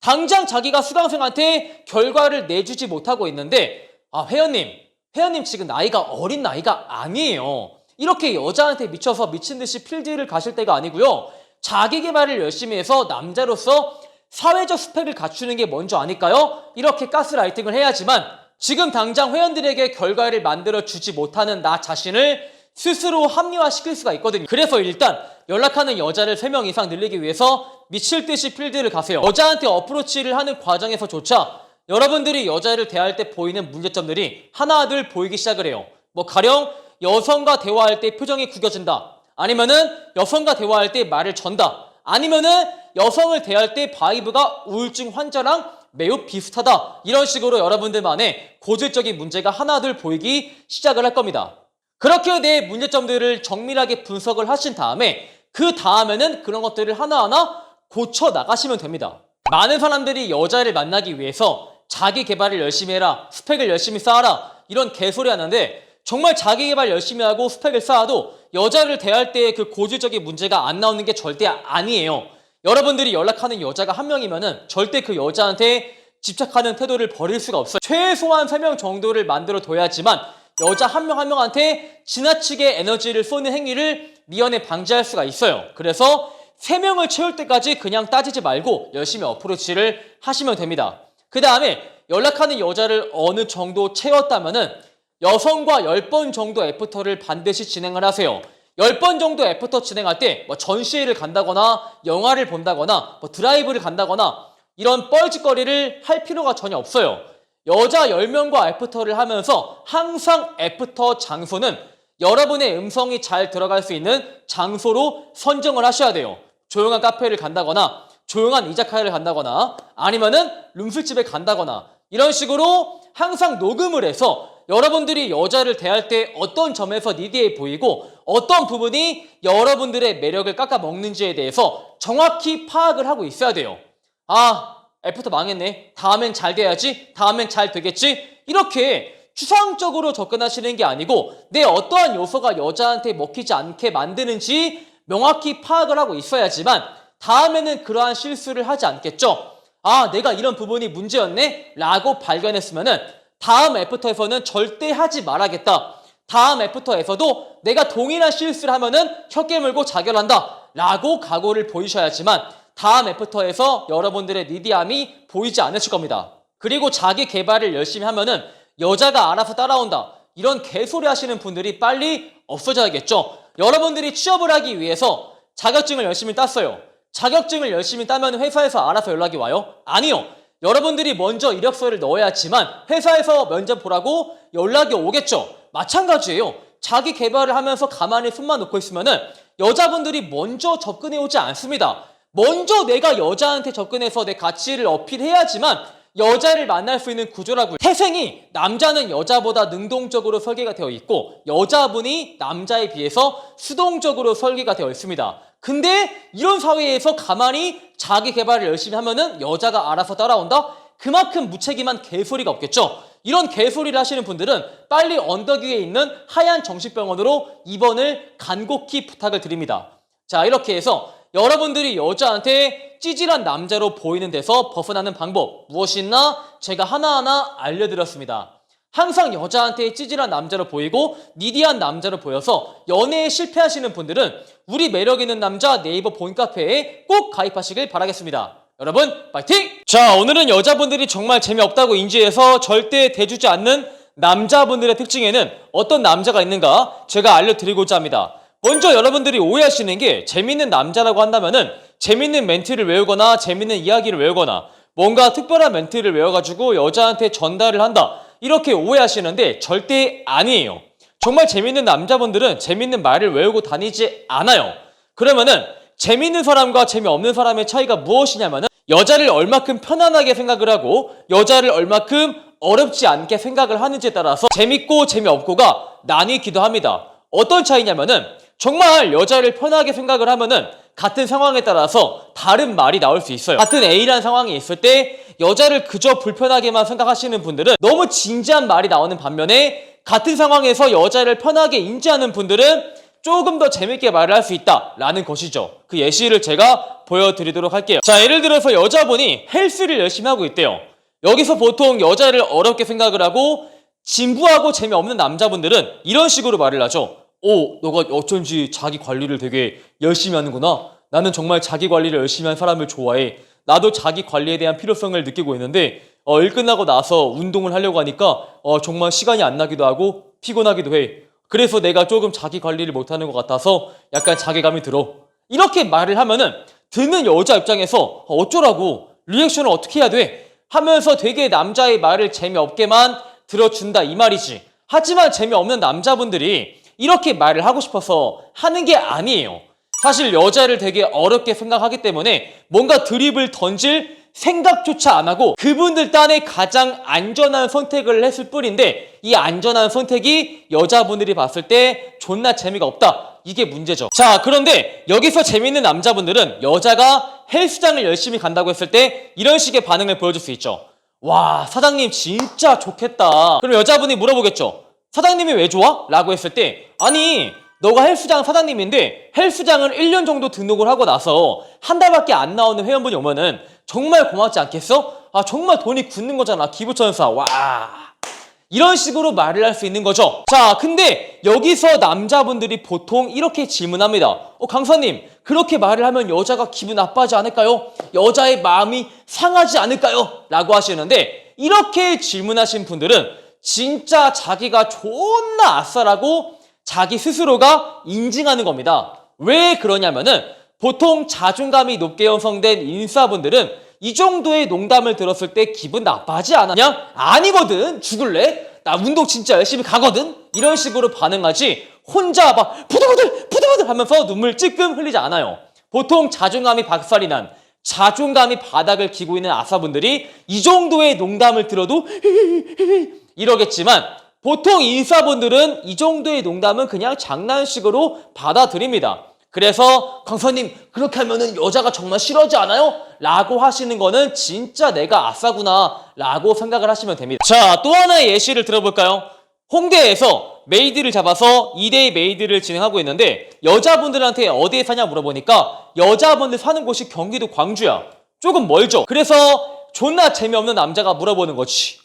당장 자기가 수강생한테 결과를 내주지 못하고 있는데, 회원님 지금 나이가 어린 나이가 아니에요. 이렇게 여자한테 미쳐서 미친듯이 필드를 가실 때가 아니고요. 자기 개발을 열심히 해서 남자로서 사회적 스펙을 갖추는 게 먼저 아닐까요? 이렇게 가스라이팅을 해야지만 지금 당장 회원들에게 결과를 만들어주지 못하는 나 자신을 스스로 합리화시킬 수가 있거든요. 그래서 일단 연락하는 여자를 3명 이상 늘리기 위해서 미칠듯이 필드를 가세요. 여자한테 어프로치를 하는 과정에서조차 여러분들이 여자를 대할 때 보이는 문제점들이 하나둘 보이기 시작을 해요. 가령 여성과 대화할 때 표정이 구겨진다, 아니면은 여성과 대화할 때 말을 전다, 아니면은 여성을 대할 때 바이브가 우울증 환자랑 매우 비슷하다, 이런 식으로 여러분들만의 고질적인 문제가 하나둘 보이기 시작을 할 겁니다. 그렇게 내 문제점들을 정밀하게 분석을 하신 다음에 그 다음에는 그런 것들을 하나하나 고쳐 나가시면 됩니다. 많은 사람들이 여자를 만나기 위해서 자기 개발을 열심히 해라, 스펙을 열심히 쌓아라, 이런 개소리 하는데, 정말 자기 개발 열심히 하고 스펙을 쌓아도 여자를 대할 때 그 고질적인 문제가 안 나오는 게 절대 아니에요. 여러분들이 연락하는 여자가 1명이면은 절대 그 여자한테 집착하는 태도를 버릴 수가 없어요. 최소한 3명 정도를 만들어 둬야지만 여자 한 명 한 명한테 지나치게 에너지를 쏘는 행위를 미연에 방지할 수가 있어요. 그래서 3명을 채울 때까지 그냥 따지지 말고 열심히 어프로치를 하시면 됩니다. 그 다음에 연락하는 여자를 어느 정도 채웠다면은 여성과 10번 정도 애프터를 반드시 진행을 하세요. 10번 정도 애프터 진행할 때 뭐 전시회를 간다거나 영화를 본다거나 뭐 드라이브를 간다거나 이런 뻘짓거리를 할 필요가 전혀 없어요. 여자 10명과 애프터를 하면서 항상 애프터 장소는 여러분의 음성이 잘 들어갈 수 있는 장소로 선정을 하셔야 돼요. 조용한 카페를 간다거나 조용한 이자카야를 간다거나 아니면은 룸술집에 간다거나 이런 식으로 항상 녹음을 해서 여러분들이 여자를 대할 때 어떤 점에서 니디해 보이고 어떤 부분이 여러분들의 매력을 깎아먹는지에 대해서 정확히 파악을 하고 있어야 돼요. 아, 애프터 망했네. 다음엔 잘 돼야지. 다음엔 잘 되겠지. 이렇게 추상적으로 접근하시는 게 아니고 내 어떠한 요소가 여자한테 먹히지 않게 만드는지 명확히 파악을 하고 있어야지만 다음에는 그러한 실수를 하지 않겠죠. 아, 내가 이런 부분이 문제였네? 라고 발견했으면은 다음 애프터에서는 절대 하지 말아야겠다. 다음 애프터에서도 내가 동일한 실수를 하면은 혀 깨물고 자결한다. 라고 각오를 보이셔야지만 다음 애프터에서 여러분들의 니디함이 보이지 않으실 겁니다. 그리고 자기 개발을 열심히 하면은 여자가 알아서 따라온다. 이런 개소리 하시는 분들이 빨리 없어져야겠죠. 여러분들이 취업을 하기 위해서 자격증을 열심히 땄어요. 자격증을 열심히 따면 회사에서 알아서 연락이 와요? 아니요. 여러분들이 먼저 이력서를 넣어야지만 회사에서 면접 보라고 연락이 오겠죠. 마찬가지예요. 자기 개발을 하면서 가만히 손만 놓고 있으면은 여자분들이 먼저 접근해 오지 않습니다. 먼저 내가 여자한테 접근해서 내 가치를 어필해야지만 여자를 만날 수 있는 구조라고요. 태생이 남자는 여자보다 능동적으로 설계가 되어 있고 여자분이 남자에 비해서 수동적으로 설계가 되어 있습니다. 근데 이런 사회에서 가만히 자기 개발을 열심히 하면은 여자가 알아서 따라온다? 그만큼 무책임한 개소리가 없겠죠. 이런 개소리를 하시는 분들은 빨리 언덕 위에 있는 하얀 정신병원으로 입원을 간곡히 부탁을 드립니다. 자, 이렇게 해서 여러분들이 여자한테 찌질한 남자로 보이는 데서 벗어나는 방법 무엇이 있나 제가 하나하나 알려드렸습니다. 항상 여자한테 찌질한 남자로 보이고 니디한 남자로 보여서 연애에 실패하시는 분들은 우리 매력 있는 남자 네이버 본카페에 꼭 가입하시길 바라겠습니다. 여러분 파이팅! 자, 오늘은 여자분들이 정말 재미없다고 인지해서 절대 대주지 않는 남자분들의 특징에는 어떤 남자가 있는가 제가 알려드리고자 합니다. 먼저 여러분들이 오해하시는 게 재밌는 남자라고 한다면은 재밌는 멘트를 외우거나 재밌는 이야기를 외우거나 뭔가 특별한 멘트를 외워가지고 여자한테 전달을 한다. 이렇게 오해하시는데 절대 아니에요. 정말 재밌는 남자분들은 재밌는 말을 외우고 다니지 않아요. 그러면은 재밌는 사람과 재미없는 사람의 차이가 무엇이냐면은 여자를 얼마큼 편안하게 생각을 하고 여자를 얼마큼 어렵지 않게 생각을 하는지에 따라서 재밌고 재미없고가 나뉘기도 합니다. 어떤 차이냐면은 정말 여자를 편하게 생각을 하면은 같은 상황에 따라서 다른 말이 나올 수 있어요. 같은 A라는 상황이 있을 때 여자를 그저 불편하게만 생각하시는 분들은 너무 진지한 말이 나오는 반면에 같은 상황에서 여자를 편하게 인지하는 분들은 조금 더 재밌게 말을 할 수 있다라는 것이죠. 그 예시를 제가 보여드리도록 할게요. 자, 예를 들어서 여자분이 헬스를 열심히 하고 있대요. 여기서 보통 여자를 어렵게 생각을 하고 진부하고 재미없는 남자분들은 이런 식으로 말을 하죠. 오, 너가 어쩐지 자기 관리를 되게 열심히 하는구나. 나는 정말 자기 관리를 열심히 한 사람을 좋아해. 나도 자기 관리에 대한 필요성을 느끼고 있는데 일 끝나고 나서 운동을 하려고 하니까 정말 시간이 안 나기도 하고 피곤하기도 해. 그래서 내가 조금 자기 관리를 못하는 것 같아서 약간 자괴감이 들어. 이렇게 말을 하면은 듣는 여자 입장에서 어쩌라고 리액션을 어떻게 해야 돼? 하면서 되게 남자의 말을 재미없게만 들어준다 이 말이지. 하지만 재미없는 남자분들이 이렇게 말을 하고 싶어서 하는 게 아니에요. 사실 여자를 되게 어렵게 생각하기 때문에 뭔가 드립을 던질 생각조차 안 하고 그분들 딴에 가장 안전한 선택을 했을 뿐인데 이 안전한 선택이 여자분들이 봤을 때 존나 재미가 없다. 이게 문제죠. 자, 그런데 여기서 재밌는 남자분들은 여자가 헬스장을 열심히 간다고 했을 때 이런 식의 반응을 보여줄 수 있죠. 와, 사장님 진짜 좋겠다. 그럼 여자분이 물어보겠죠. 사장님이 왜 좋아? 라고 했을 때 아니 너가 헬스장 사장님인데 헬스장을 1년 정도 등록을 하고 나서 한 달밖에 안 나오는 회원분이 오면은 정말 고맙지 않겠어? 아 정말 돈이 굳는 거잖아. 기부천사. 와 이런 식으로 말을 할 수 있는 거죠. 자, 근데 여기서 남자분들이 보통 이렇게 질문합니다. 강사님, 그렇게 말을 하면 여자가 기분 나빠하지 않을까요? 여자의 마음이 상하지 않을까요? 라고 하시는데, 이렇게 질문하신 분들은 진짜 자기가 존나 아싸라고 자기 스스로가 인증하는 겁니다. 왜 그러냐면은 보통 자존감이 높게 형성된 인싸분들은 이 정도의 농담을 들었을 때 기분 나빠하지 않았냐? 아니거든. 죽을래? 나 운동 진짜 열심히 가거든. 이런 식으로 반응하지 혼자 막 부들부들 하면서 눈물 찔끔 흘리지 않아요. 보통 자존감이 박살이 난, 자존감이 바닥을 기고 있는 아싸분들이 이 정도의 농담을 들어도 이러겠지만, 보통 인싸분들은 이 정도의 농담은 그냥 장난식으로 받아들입니다. 그래서 강사님, 그렇게 하면은 여자가 정말 싫어하지 않아요? 라고 하시는 거는 진짜 내가 아싸구나 라고 생각을 하시면 됩니다. 자, 또 하나의 예시를 들어볼까요? 홍대에서 메이드를 잡아서 2대2 메이드를 진행하고 있는데, 여자분들한테 어디에 사냐 물어보니까 여자분들 사는 곳이 경기도 광주야. 조금 멀죠? 그래서 존나 재미없는 남자가 물어보는 거지.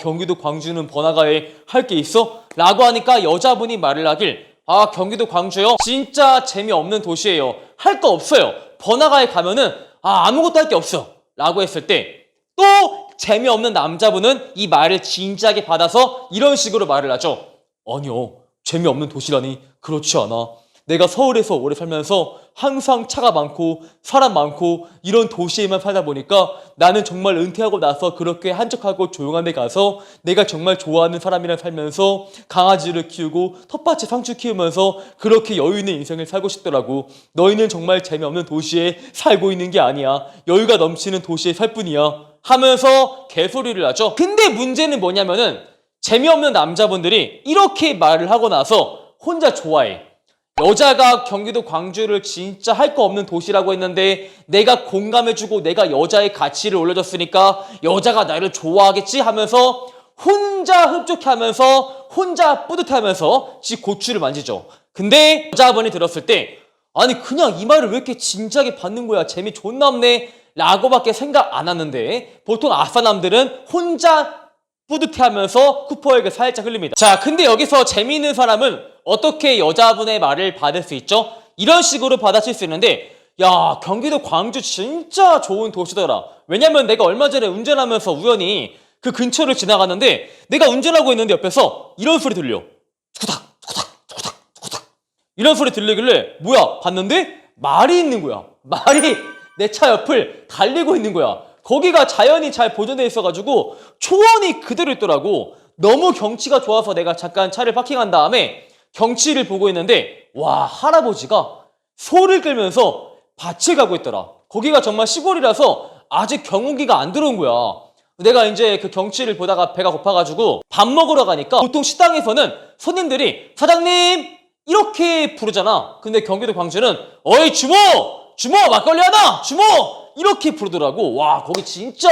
경기도 광주는 번화가에 할 게 있어? 라고 하니까 여자분이 말을 하길, 경기도 광주요? 진짜 재미없는 도시예요. 할 거 없어요. 번화가에 가면은 아무것도 할 게 없어. 라고 했을 때 또 재미없는 남자분은 이 말을 진지하게 받아서 이런 식으로 말을 하죠. 아니요, 재미없는 도시라니 그렇지 않아. 내가 서울에서 오래 살면서 항상 차가 많고 사람 많고 이런 도시에만 살다 보니까 나는 정말 은퇴하고 나서 그렇게 한적하고 조용한 데 가서 내가 정말 좋아하는 사람이랑 살면서 강아지를 키우고 텃밭에 상추 키우면서 그렇게 여유 있는 인생을 살고 싶더라고. 너희는 정말 재미없는 도시에 살고 있는 게 아니야. 여유가 넘치는 도시에 살 뿐이야. 하면서 개소리를 하죠. 근데 문제는 뭐냐면은 재미없는 남자분들이 이렇게 말을 하고 나서 혼자 좋아해. 여자가 경기도 광주를 진짜 할 거 없는 도시라고 했는데 내가 공감해주고 내가 여자의 가치를 올려줬으니까 여자가 나를 좋아하겠지 하면서 혼자 흡족해하면서 혼자 뿌듯해하면서 지 고추를 만지죠. 근데 여자분이 들었을 때 아니 그냥 이 말을 왜 이렇게 진지하게 받는 거야, 재미 존나 없네 라고밖에 생각 안 하는데, 보통 아싸남들은 혼자 뿌듯해하면서 쿠퍼에게 살짝 흘립니다. 자, 근데 여기서 재미있는 사람은 어떻게 여자분의 말을 받을 수 있죠? 이런 식으로 받아칠 수 있는데, 야, 경기도 광주 진짜 좋은 도시더라. 왜냐면 내가 얼마 전에 운전하면서 우연히 그 근처를 지나갔는데 내가 운전하고 있는데 옆에서 이런 소리 들려. 투닥 투닥 투닥 투닥 이런 소리 들리길래 뭐야 봤는데 말이 있는 거야. 말이 내 차 옆을 달리고 있는 거야. 거기가 자연이 잘 보존되어 있어가지고 초원이 그대로 있더라고. 너무 경치가 좋아서 내가 잠깐 차를 파킹한 다음에 경치를 보고 있는데, 와, 할아버지가 소를 끌면서 밭을 가고 있더라. 거기가 정말 시골이라서 아직 경운기가 안 들어온 거야. 내가 이제 그 경치를 보다가 배가 고파가지고 밥 먹으러 가니까 보통 식당에서는 손님들이 사장님 이렇게 부르잖아. 근데 경기도 광주는 어이 주모! 주모! 막걸리 하나! 주모! 이렇게 부르더라고. 와, 거기 진짜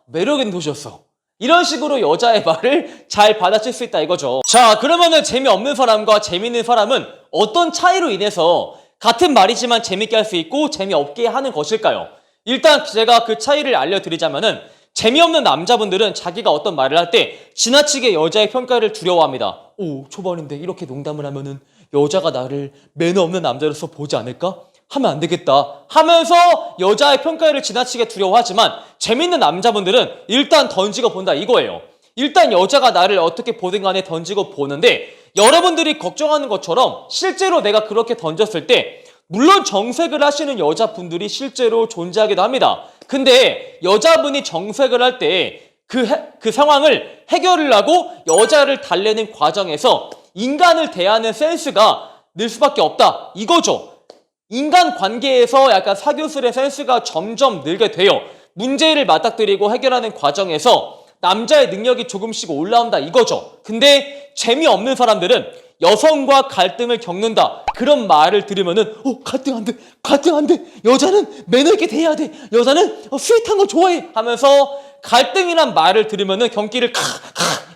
매력 있는 도시였어. 이런 식으로 여자의 말을 잘 받아칠 수 있다 이거죠. 자, 그러면은 재미없는 사람과 재미있는 사람은 어떤 차이로 인해서 같은 말이지만 재밌게 할 수 있고 재미없게 하는 것일까요? 일단 제가 그 차이를 알려드리자면은, 재미없는 남자분들은 자기가 어떤 말을 할 때 지나치게 여자의 평가를 두려워합니다. 오, 초반인데 이렇게 농담을 하면은 여자가 나를 매너 없는 남자로서 보지 않을까? 하면 안 되겠다 하면서 여자의 평가를 지나치게 두려워하지만, 재밌는 남자분들은 일단 던지고 본다 이거예요. 일단 여자가 나를 어떻게 보든 간에 던지고 보는데, 여러분들이 걱정하는 것처럼 실제로 내가 그렇게 던졌을 때 물론 정색을 하시는 여자분들이 실제로 존재하기도 합니다. 근데 여자분이 정색을 할 때 그 상황을 해결을 하고 여자를 달래는 과정에서 인간을 대하는 센스가 늘 수밖에 없다 이거죠. 인간 관계에서 약간 사교술의 센스가 점점 늘게 돼요. 문제를 맞닥뜨리고 해결하는 과정에서 남자의 능력이 조금씩 올라온다 이거죠. 근데 재미없는 사람들은 여성과 갈등을 겪는다 그런 말을 들으면은 갈등 안 돼. 여자는 매너 있게 대해야 돼. 여자는 스윗한 거 좋아해 하면서 갈등이란 말을 들으면은 경기를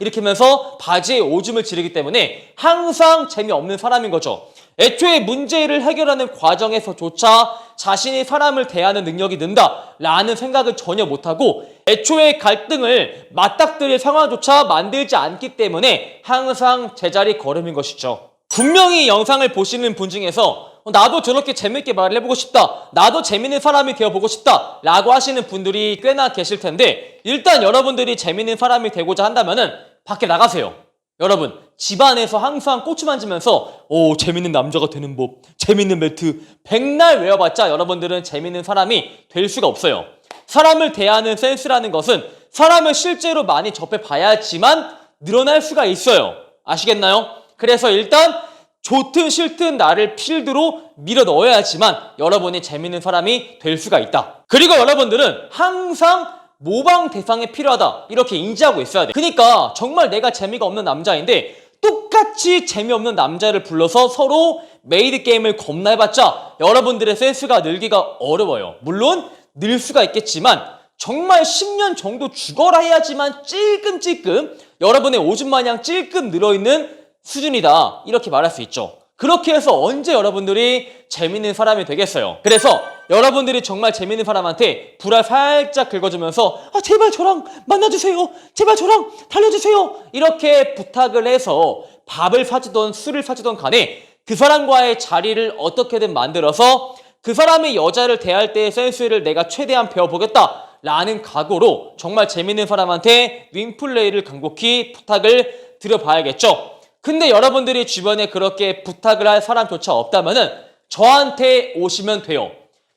이렇게 하면서 바지에 오줌을 지르기 때문에 항상 재미없는 사람인 거죠. 애초에 문제를 해결하는 과정에서조차 자신이 사람을 대하는 능력이 는다 라는 생각을 전혀 못하고 애초에 갈등을 맞닥뜨릴 상황조차 만들지 않기 때문에 항상 제자리 걸음인 것이죠. 분명히 영상을 보시는 분 중에서 나도 저렇게 재밌게 말을 해보고 싶다, 나도 재밌는 사람이 되어보고 싶다 라고 하시는 분들이 꽤나 계실 텐데, 일단 여러분들이 재밌는 사람이 되고자 한다면은 밖에 나가세요. 여러분, 집안에서 항상 꼬치 만지면서 재밌는 남자가 되는 법, 재밌는 멘트 백날 외워봤자 여러분들은 재밌는 사람이 될 수가 없어요. 사람을 대하는 센스라는 것은 사람을 실제로 많이 접해봐야지만 늘어날 수가 있어요. 아시겠나요? 그래서 일단 좋든 싫든 나를 필드로 밀어 넣어야지만 여러분이 재밌는 사람이 될 수가 있다. 그리고 여러분들은 항상 모방 대상이 필요하다 이렇게 인지하고 있어야 돼. 그러니까 정말 내가 재미가 없는 남자인데 똑같이 재미없는 남자를 불러서 서로 메이드 게임을 겁나 해봤자 여러분들의 센스가 늘기가 어려워요. 물론 늘 수가 있겠지만 정말 10년 정도 죽어라 해야지만 찔끔찔끔 여러분의 오줌 마냥 찔끔 늘어있는 수준이다 이렇게 말할 수 있죠. 그렇게 해서 언제 여러분들이 재밌는 사람이 되겠어요. 그래서 여러분들이 정말 재밌는 사람한테 불알 살짝 긁어주면서 제발 저랑 만나주세요, 제발 저랑 달려주세요 이렇게 부탁을 해서 밥을 사주던 술을 사주던 간에 그 사람과의 자리를 어떻게든 만들어서 그 사람의 여자를 대할 때의 센스를 내가 최대한 배워보겠다 라는 각오로 정말 재밌는 사람한테 윙플레이를 간곡히 부탁을 드려봐야겠죠. 근데 여러분들이 주변에 그렇게 부탁을 할 사람조차 없다면은 저한테 오시면 돼요.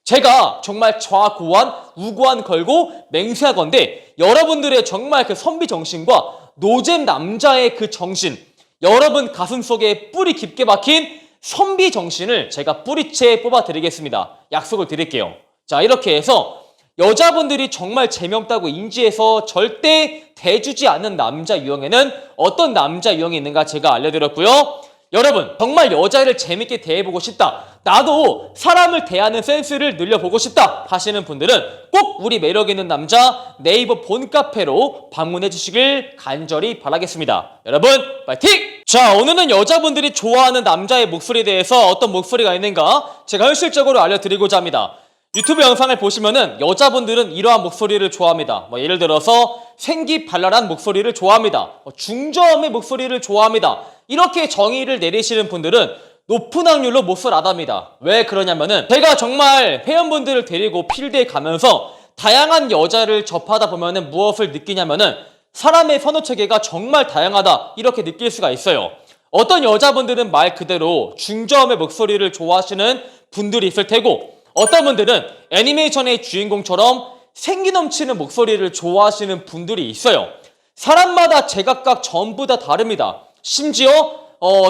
제가 정말 좌고한 우고한 걸고 맹세하건대 여러분들의 정말 그 선비 정신과 노잼 남자의 그 정신, 여러분 가슴속에 뿌리 깊게 박힌 선비 정신을 제가 뿌리채 뽑아드리겠습니다. 약속을 드릴게요. 자, 이렇게 해서 여자분들이 정말 재미없다고 인지해서 절대 대주지 않는 남자 유형에는 어떤 남자 유형이 있는가 제가 알려드렸고요. 여러분, 정말 여자를 재밌게 대해보고 싶다, 나도 사람을 대하는 센스를 늘려보고 싶다 하시는 분들은 꼭 우리 매력있는 남자 네이버 본카페로 방문해 주시길 간절히 바라겠습니다. 여러분 파이팅! 자, 오늘은 여자분들이 좋아하는 남자의 목소리에 대해서 어떤 목소리가 있는가 제가 현실적으로 알려드리고자 합니다. 유튜브 영상을 보시면은 여자분들은 이러한 목소리를 좋아합니다. 예를 들어서 생기 발랄한 목소리를 좋아합니다. 중저음의 목소리를 좋아합니다. 이렇게 정의를 내리시는 분들은 높은 확률로 못살아답니다. 왜 그러냐면은 제가 정말 회원분들을 데리고 필드에 가면서 다양한 여자를 접하다 보면은 무엇을 느끼냐면은 사람의 선호 체계가 정말 다양하다 이렇게 느낄 수가 있어요. 어떤 여자분들은 말 그대로 중저음의 목소리를 좋아하시는 분들이 있을 테고, 어떤 분들은 애니메이션의 주인공처럼 생기 넘치는 목소리를 좋아하시는 분들이 있어요. 사람마다 제각각 전부 다 다릅니다. 심지어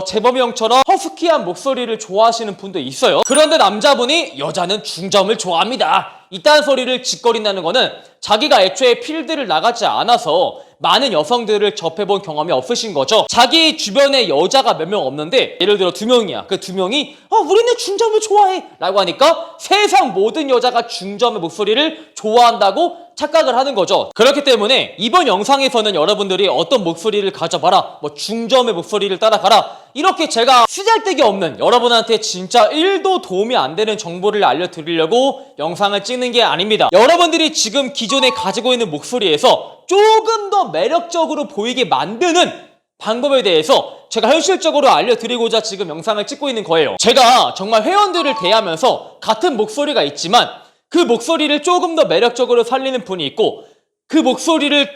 재범이 형처럼 허스키한 목소리를 좋아하시는 분도 있어요. 그런데 남자분이 여자는 중저음을 좋아합니다 이딴 소리를 짓거린다는 거는 자기가 애초에 필드를 나가지 않아서 많은 여성들을 접해본 경험이 없으신 거죠. 자기 주변에 여자가 몇 명 없는데 예를 들어 2명이야. 그 2명이 우리는 중저음을 좋아해 라고 하니까 세상 모든 여자가 중저음의 목소리를 좋아한다고 착각을 하는 거죠. 그렇기 때문에 이번 영상에서는 여러분들이 어떤 목소리를 가져봐라, 중저음의 목소리를 따라가라, 이렇게 제가 쓰잘데기 없는 여러분한테 진짜 1도 도움이 안 되는 정보를 알려드리려고 영상을 찍는 게 아닙니다. 여러분들이 지금 기존에 가지고 있는 목소리에서 조금 더 매력적으로 보이게 만드는 방법에 대해서 제가 현실적으로 알려드리고자 지금 영상을 찍고 있는 거예요. 제가 정말 회원들을 대하면서 같은 목소리가 있지만 그 목소리를 조금 더 매력적으로 살리는 분이 있고 그 목소리를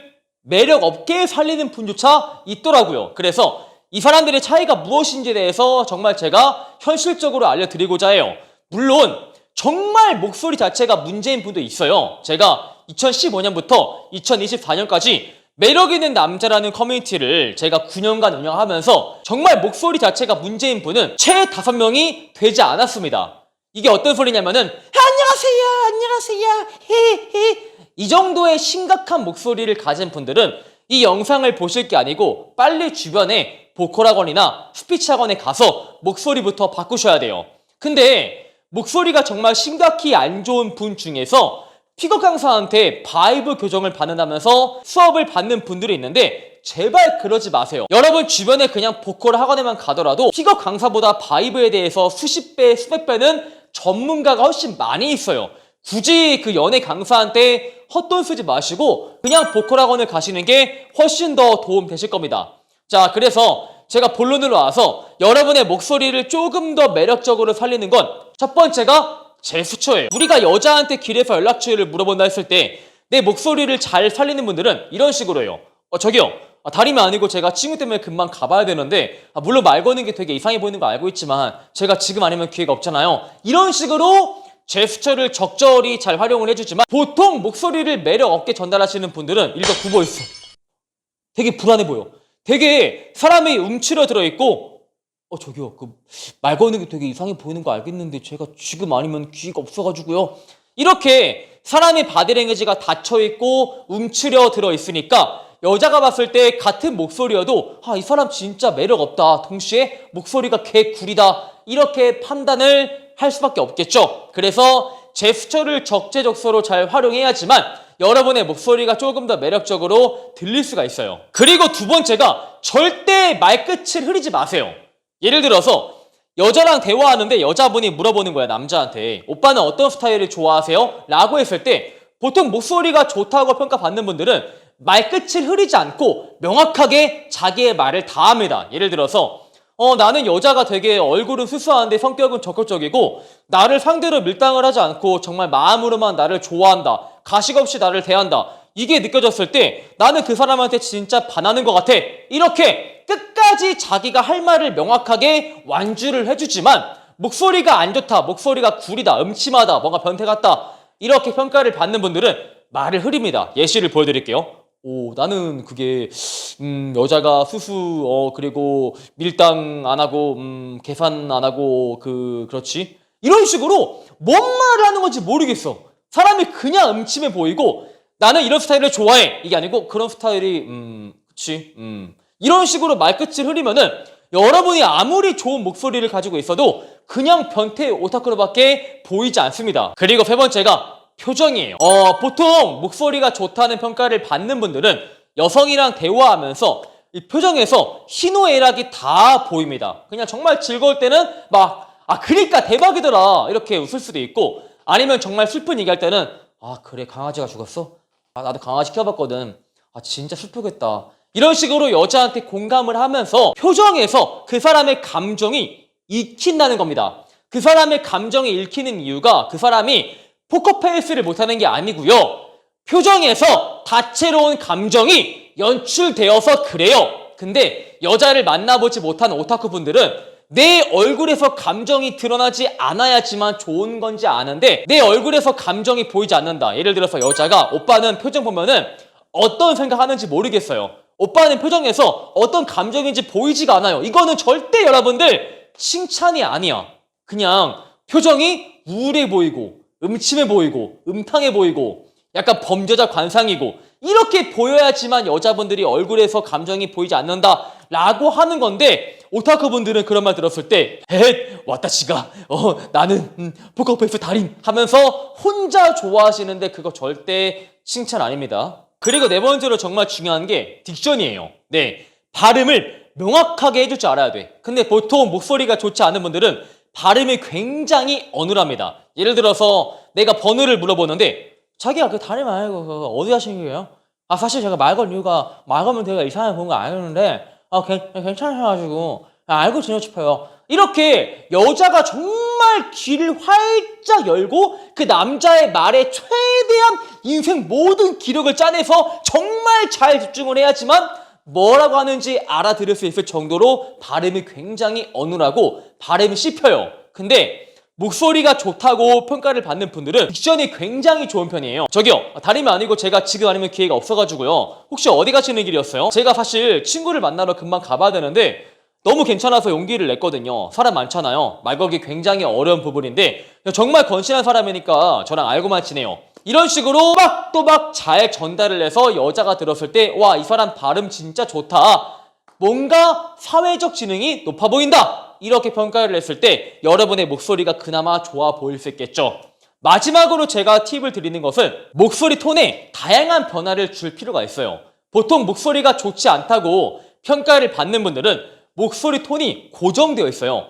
매력 없게 살리는 분조차 있더라고요. 그래서 이 사람들의 차이가 무엇인지에 대해서 정말 제가 현실적으로 알려드리고자 해요. 물론 정말 목소리 자체가 문제인 분도 있어요. 제가 2015년부터 2024년까지 매력있는 남자라는 커뮤니티를 제가 9년간 운영하면서 정말 목소리 자체가 문제인 분은 채 5명이 되지 않았습니다. 이게 어떤 소리냐면은 안녕하세요 헤헤 이 정도의 심각한 목소리를 가진 분들은 이 영상을 보실 게 아니고 빨리 주변에 보컬학원이나 스피치학원에 가서 목소리부터 바꾸셔야 돼요. 근데 목소리가 정말 심각히 안 좋은 분 중에서 픽업 강사한테 바이브 교정을 받는다면서 수업을 받는 분들이 있는데 제발 그러지 마세요. 여러분 주변에 그냥 보컬 학원에만 가더라도 픽업 강사보다 바이브에 대해서 수십 배, 수백 배는 전문가가 훨씬 많이 있어요. 굳이 그 연애 강사한테 헛돈 쓰지 마시고 그냥 보컬 학원을 가시는 게 훨씬 더 도움 되실 겁니다. 자, 그래서 제가 본론으로 와서 여러분의 목소리를 조금 더 매력적으로 살리는 건 첫 번째가 제스처예요. 우리가 여자한테 길에서 연락처를 물어본다 했을 때 내 목소리를 잘 살리는 분들은 이런 식으로 해요. 저기요. 다름이 아니고 제가 친구 때문에 금방 가봐야 되는데 물론 말 거는 게 되게 이상해 보이는 거 알고 있지만 제가 지금 아니면 기회가 없잖아요. 이런 식으로 제스처를 적절히 잘 활용을 해주지만 보통 목소리를 매력 없게 전달하시는 분들은 일단 굽어있어. 되게 불안해 보여. 되게 사람이 움츠려 들어있고 저기요, 말 거는 게 되게 이상해 보이는 거 알겠는데 제가 지금 아니면 기회가 없어가지고요. 이렇게 사람의 바디랭귀지가 닫혀있고 움츠려 들어있으니까 여자가 봤을 때 같은 목소리여도 이 사람 진짜 매력 없다. 동시에 목소리가 개구리다. 이렇게 판단을 할 수밖에 없겠죠. 그래서 제스처를 적재적소로 잘 활용해야지만 여러분의 목소리가 조금 더 매력적으로 들릴 수가 있어요. 그리고 두 번째가 절대 말끝을 흐리지 마세요. 예를 들어서 여자랑 대화하는데 여자분이 물어보는 거야, 남자한테. 오빠는 어떤 스타일을 좋아하세요? 라고 했을 때 보통 목소리가 좋다고 평가받는 분들은 말끝을 흐리지 않고 명확하게 자기의 말을 다 합니다. 예를 들어서 나는 여자가 되게 얼굴은 수수한데 성격은 적극적이고 나를 상대로 밀당을 하지 않고 정말 마음으로만 나를 좋아한다. 가식 없이 나를 대한다. 이게 느껴졌을 때 나는 그 사람한테 진짜 반하는 것 같아. 이렇게 끝까지 자기가 할 말을 명확하게 완주를 해주지만 목소리가 안 좋다, 목소리가 구리다, 음침하다, 뭔가 변태 같다 이렇게 평가를 받는 분들은 말을 흐립니다. 예시를 보여드릴게요. 나는 그게 여자가 수수 그리고 밀당 안 하고 계산 안 하고 그렇지 이런 식으로 뭔 말을 하는 건지 모르겠어. 사람이 그냥 음침해 보이고 나는 이런 스타일을 좋아해 이게 아니고 그런 스타일이 그치 이런 식으로 말끝을 흐리면은 여러분이 아무리 좋은 목소리를 가지고 있어도 그냥 변태 오타쿠로밖에 보이지 않습니다. 그리고 세 번째가 표정이에요. 보통 목소리가 좋다는 평가를 받는 분들은 여성이랑 대화하면서 이 표정에서 희노애락이 다 보입니다. 그냥 정말 즐거울 때는 그러니까 대박이더라 이렇게 웃을 수도 있고 아니면 정말 슬픈 얘기할 때는 그래 강아지가 죽었어? 나도 강아지 키워봤거든. 진짜 슬프겠다. 이런 식으로 여자한테 공감을 하면서 표정에서 그 사람의 감정이 읽힌다는 겁니다. 그 사람의 감정이 읽히는 이유가 그 사람이 포커페이스를 못하는 게 아니고요. 표정에서 다채로운 감정이 연출되어서 그래요. 근데 여자를 만나보지 못한 오타쿠 분들은 내 얼굴에서 감정이 드러나지 않아야지만 좋은 건지 아는데 내 얼굴에서 감정이 보이지 않는다. 예를 들어서 여자가 오빠는 표정 보면은 어떤 생각하는지 모르겠어요. 오빠는 표정에서 어떤 감정인지 보이지가 않아요. 이거는 절대 여러분들 칭찬이 아니야. 그냥 표정이 우울해 보이고 음침해 보이고 음탕해 보이고 약간 범죄자 관상이고 이렇게 보여야지만 여자분들이 얼굴에서 감정이 보이지 않는다 라고 하는 건데 오타쿠 분들은 그런 말 들었을 때 와타시가 나는 포커페이스 달인 하면서 혼자 좋아하시는데 그거 절대 칭찬 아닙니다. 그리고 네 번째로 정말 중요한 게 딕션이에요. 네, 발음을 명확하게 해줄 줄 알아야 돼. 근데 보통 목소리가 좋지 않은 분들은 발음이 굉장히 어눌합니다. 예를 들어서 내가 번호를 물어보는데 자기가 그 다름 아니고 어디 하시는 거예요? 사실 제가 말 걸 이유가 말 걸면 되게 이상하게 보는 거 알겠는데 괜찮으셔가지고 알고 지내고 싶어요. 이렇게 여자가 정말 귀를 활짝 열고 그 남자의 말에 최대한 인생 모든 기력을 짜내서 정말 잘 집중을 해야지만 뭐라고 하는지 알아들을 수 있을 정도로 발음이 굉장히 어눌하고 발음이 씹혀요. 근데 목소리가 좋다고 평가를 받는 분들은 딕션이 굉장히 좋은 편이에요. 저기요, 다름이 아니고 제가 지금 아니면 기회가 없어가지고요. 혹시 어디 가시는 길이었어요? 제가 사실 친구를 만나러 금방 가봐야 되는데 너무 괜찮아서 용기를 냈거든요. 사람 많잖아요. 말 걸기 굉장히 어려운 부분인데 정말 건실한 사람이니까 저랑 알고만 지내요. 이런 식으로 또박 잘 전달을 해서 여자가 들었을 때 와, 이 사람 발음 진짜 좋다. 뭔가 사회적 지능이 높아 보인다. 이렇게 평가를 했을 때 여러분의 목소리가 그나마 좋아 보일 수 있겠죠. 마지막으로 제가 팁을 드리는 것은 목소리 톤에 다양한 변화를 줄 필요가 있어요. 보통 목소리가 좋지 않다고 평가를 받는 분들은 목소리 톤이 고정되어 있어요.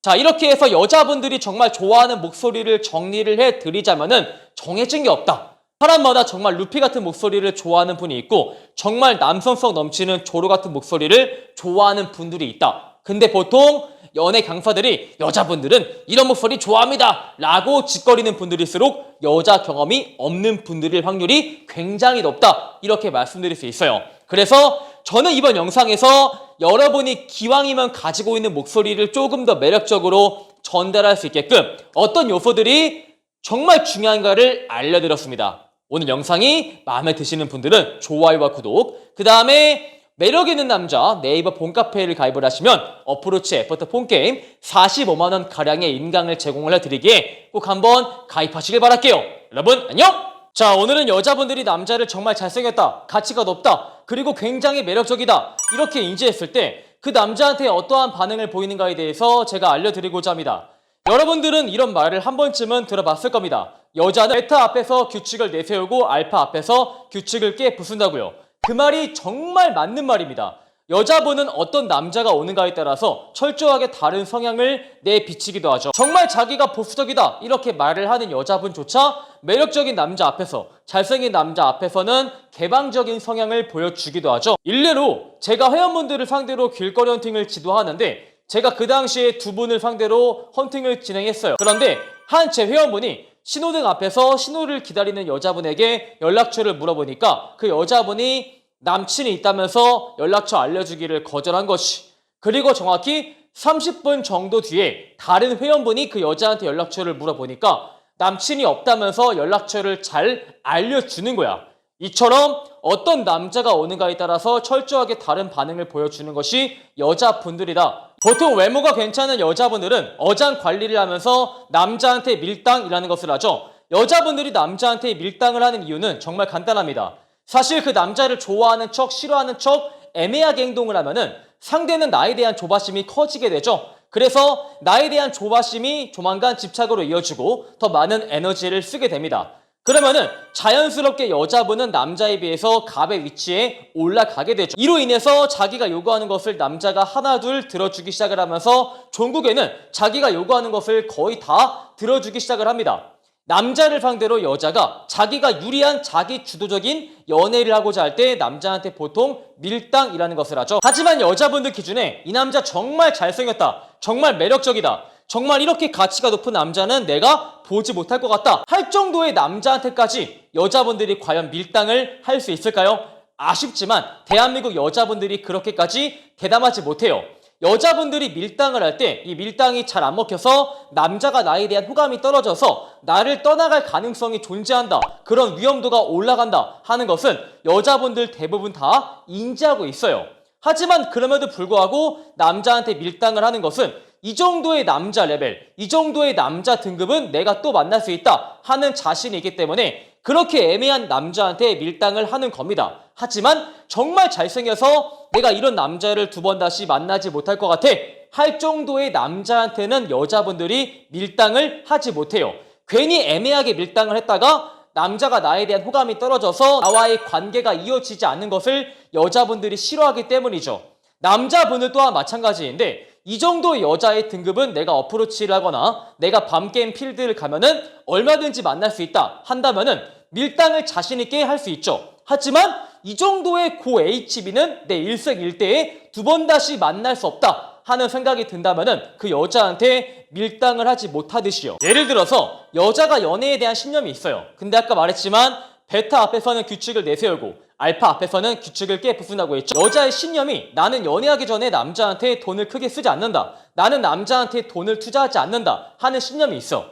자, 이렇게 해서 여자분들이 정말 좋아하는 목소리를 정리를 해드리자면은 정해진 게 없다. 사람마다 정말 루피 같은 목소리를 좋아하는 분이 있고 정말 남성성 넘치는 조로 같은 목소리를 좋아하는 분들이 있다. 근데 보통 연애 강사들이 여자분들은 이런 목소리 좋아합니다 라고 짓거리는 분들일수록 여자 경험이 없는 분들일 확률이 굉장히 높다, 이렇게 말씀드릴 수 있어요. 그래서 저는 이번 영상에서 여러분이 기왕이면 가지고 있는 목소리를 조금 더 매력적으로 전달할 수 있게끔 어떤 요소들이 정말 중요한가를 알려드렸습니다. 오늘 영상이 마음에 드시는 분들은 좋아요와 구독, 그 다음에 매력 있는 남자 네이버 폰카페를 가입을 하시면 어프로치 애프터 폰게임 45만원 가량의 인강을 제공을 해드리기에 꼭 한번 가입하시길 바랄게요. 여러분 안녕! 자, 오늘은 여자분들이 남자를 정말 잘생겼다, 가치가 높다, 그리고 굉장히 매력적이다 이렇게 인지했을 때 그 남자한테 어떠한 반응을 보이는가에 대해서 제가 알려드리고자 합니다. 여러분들은 이런 말을 한 번쯤은 들어봤을 겁니다. 여자는 베타 앞에서 규칙을 내세우고 알파 앞에서 규칙을 깨부순다고요. 그 말이 정말 맞는 말입니다. 여자분은 어떤 남자가 오는가에 따라서 철저하게 다른 성향을 내비치기도 하죠. 정말 자기가 보수적이다 이렇게 말을 하는 여자분조차 매력적인 남자 앞에서, 잘생긴 남자 앞에서는 개방적인 성향을 보여주기도 하죠. 일례로 제가 회원분들을 상대로 길거리 헌팅을 지도하는데 제가 그 당시에 두 분을 상대로 헌팅을 진행했어요. 그런데 한 제 회원분이 신호등 앞에서 신호를 기다리는 여자분에게 연락처를 물어보니까 그 여자분이 남친이 있다면서 연락처 알려주기를 거절한 것이, 그리고 정확히 30분 정도 뒤에 다른 회원분이 그 여자한테 연락처를 물어보니까 남친이 없다면서 연락처를 잘 알려주는 거야. 이처럼 어떤 남자가 오는가에 따라서 철저하게 다른 반응을 보여주는 것이 여자분들이다. 보통 외모가 괜찮은 여자분들은 어장 관리를 하면서 남자한테 밀당이라는 것을 하죠. 여자분들이 남자한테 밀당을 하는 이유는 정말 간단합니다. 사실 그 남자를 좋아하는 척, 싫어하는 척 애매하게 행동을 하면은 상대는 나에 대한 조바심이 커지게 되죠. 그래서 나에 대한 조바심이 조만간 집착으로 이어지고 더 많은 에너지를 쓰게 됩니다. 그러면은 자연스럽게 여자분은 남자에 비해서 갑의 위치에 올라가게 되죠. 이로 인해서 자기가 요구하는 것을 남자가 하나 둘 들어주기 시작을 하면서 종국에는 자기가 요구하는 것을 거의 다 들어주기 시작을 합니다. 남자를 상대로 여자가 자기가 유리한 자기 주도적인 연애를 하고자 할 때 남자한테 보통 밀당이라는 것을 하죠. 하지만 여자분들 기준에 이 남자 정말 잘생겼다, 정말 매력적이다, 정말 이렇게 가치가 높은 남자는 내가 보지 못할 것 같다 할 정도의 남자한테까지 여자분들이 과연 밀당을 할 수 있을까요? 아쉽지만 대한민국 여자분들이 그렇게까지 대담하지 못해요. 여자분들이 밀당을 할 때 이 밀당이 잘 안 먹혀서 남자가 나에 대한 호감이 떨어져서 나를 떠나갈 가능성이 존재한다, 그런 위험도가 올라간다 하는 것은 여자분들 대부분 다 인지하고 있어요. 하지만 그럼에도 불구하고 남자한테 밀당을 하는 것은 이 정도의 남자 레벨, 이 정도의 남자 등급은 내가 또 만날 수 있다 하는 자신이 있기 때문에 그렇게 애매한 남자한테 밀당을 하는 겁니다. 하지만 정말 잘생겨서 내가 이런 남자를 두 번 다시 만나지 못할 것 같아 할 정도의 남자한테는 여자분들이 밀당을 하지 못해요. 괜히 애매하게 밀당을 했다가 남자가 나에 대한 호감이 떨어져서 나와의 관계가 이어지지 않는 것을 여자분들이 싫어하기 때문이죠. 남자분들 또한 마찬가지인데 이 정도 여자의 등급은 내가 어프로치를 하거나 내가 밤게임 필드를 가면은 얼마든지 만날 수 있다 한다면은 밀당을 자신있게 할 수 있죠. 하지만 이 정도의 고 HB는 내 일생일대에 두 번 다시 만날 수 없다 하는 생각이 든다면은 그 여자한테 밀당을 하지 못하듯이요. 예를 들어서 여자가 연애에 대한 신념이 있어요. 근데 아까 말했지만 베타 앞에서는 규칙을 내세우고 알파 앞에서는 규칙을 깨부순다고 했죠. 여자의 신념이 나는 연애하기 전에 남자한테 돈을 크게 쓰지 않는다, 나는 남자한테 돈을 투자하지 않는다 하는 신념이 있어.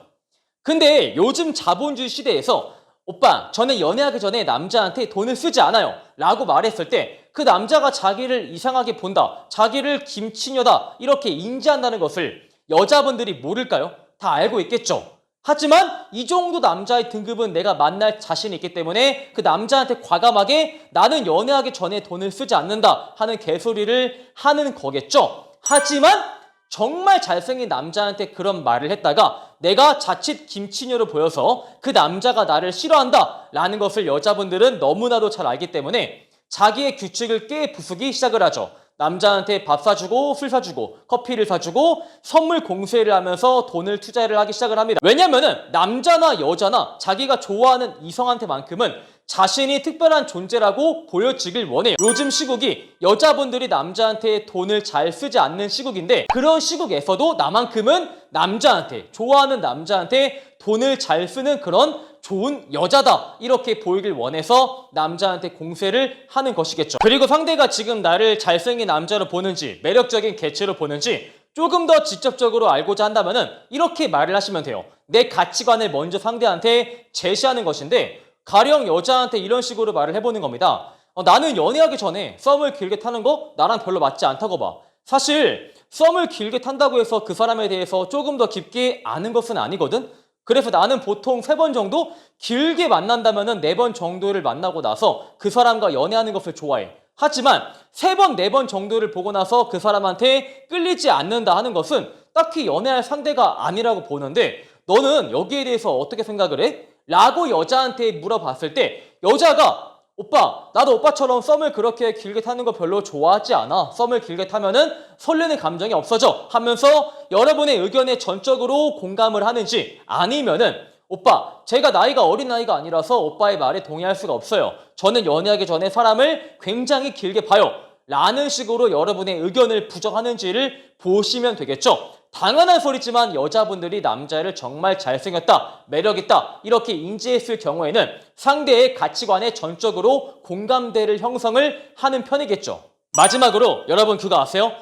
근데 요즘 자본주의 시대에서 오빠 저는 연애하기 전에 남자한테 돈을 쓰지 않아요 라고 말했을 때 그 남자가 자기를 이상하게 본다, 자기를 김치녀다 이렇게 인지한다는 것을 여자분들이 모를까요? 다 알고 있겠죠. 하지만 이 정도 남자의 등급은 내가 만날 자신이 있기 때문에 그 남자한테 과감하게 나는 연애하기 전에 돈을 쓰지 않는다 하는 개소리를 하는 거겠죠. 하지만 정말 잘생긴 남자한테 그런 말을 했다가 내가 자칫 김치녀로 보여서 그 남자가 나를 싫어한다 라는 것을 여자분들은 너무나도 잘 알기 때문에 자기의 규칙을 깨부수기 시작을 하죠. 남자한테 밥 사주고 술 사주고 커피를 사주고 선물 공세를 하면서 돈을 투자를 하기 시작을 합니다. 왜냐면은 남자나 여자나 자기가 좋아하는 이성한테만큼은 자신이 특별한 존재라고 보여지길 원해요. 요즘 시국이 여자분들이 남자한테 돈을 잘 쓰지 않는 시국인데 그런 시국에서도 나만큼은 남자한테, 좋아하는 남자한테 돈을 잘 쓰는 그런 좋은 여자다 이렇게 보이길 원해서 남자한테 공세를 하는 것이겠죠. 그리고 상대가 지금 나를 잘생긴 남자로 보는지 매력적인 개체로 보는지 조금 더 직접적으로 알고자 한다면은 이렇게 말을 하시면 돼요. 내 가치관을 먼저 상대한테 제시하는 것인데 가령 여자한테 이런 식으로 말을 해보는 겁니다. 나는 연애하기 전에 썸을 길게 타는 거 나랑 별로 맞지 않다고 봐. 사실 썸을 길게 탄다고 해서 그 사람에 대해서 조금 더 깊게 아는 것은 아니거든. 그래서 나는 보통 3번 정도 길게 만난다면은 4번 정도를 만나고 나서 그 사람과 연애하는 것을 좋아해. 하지만 3번, 4번 정도를 보고 나서 그 사람한테 끌리지 않는다 하는 것은 딱히 연애할 상대가 아니라고 보는데 너는 여기에 대해서 어떻게 생각을 해? 라고 여자한테 물어봤을 때 여자가 오빠, 나도 오빠처럼 썸을 그렇게 길게 타는 거 별로 좋아하지 않아. 썸을 길게 타면은 설레는 감정이 없어져 하면서 여러분의 의견에 전적으로 공감을 하는지 아니면은 오빠, 제가 나이가 어린 나이가 아니라서 오빠의 말에 동의할 수가 없어요. 저는 연애하기 전에 사람을 굉장히 길게 봐요. 라는 식으로 여러분의 의견을 부정하는지를 보시면 되겠죠. 당연한 소리지만 여자분들이 남자를 정말 잘생겼다, 매력있다 이렇게 인지했을 경우에는 상대의 가치관에 전적으로 공감대를 형성을 하는 편이겠죠. 마지막으로 여러분 그거 아세요?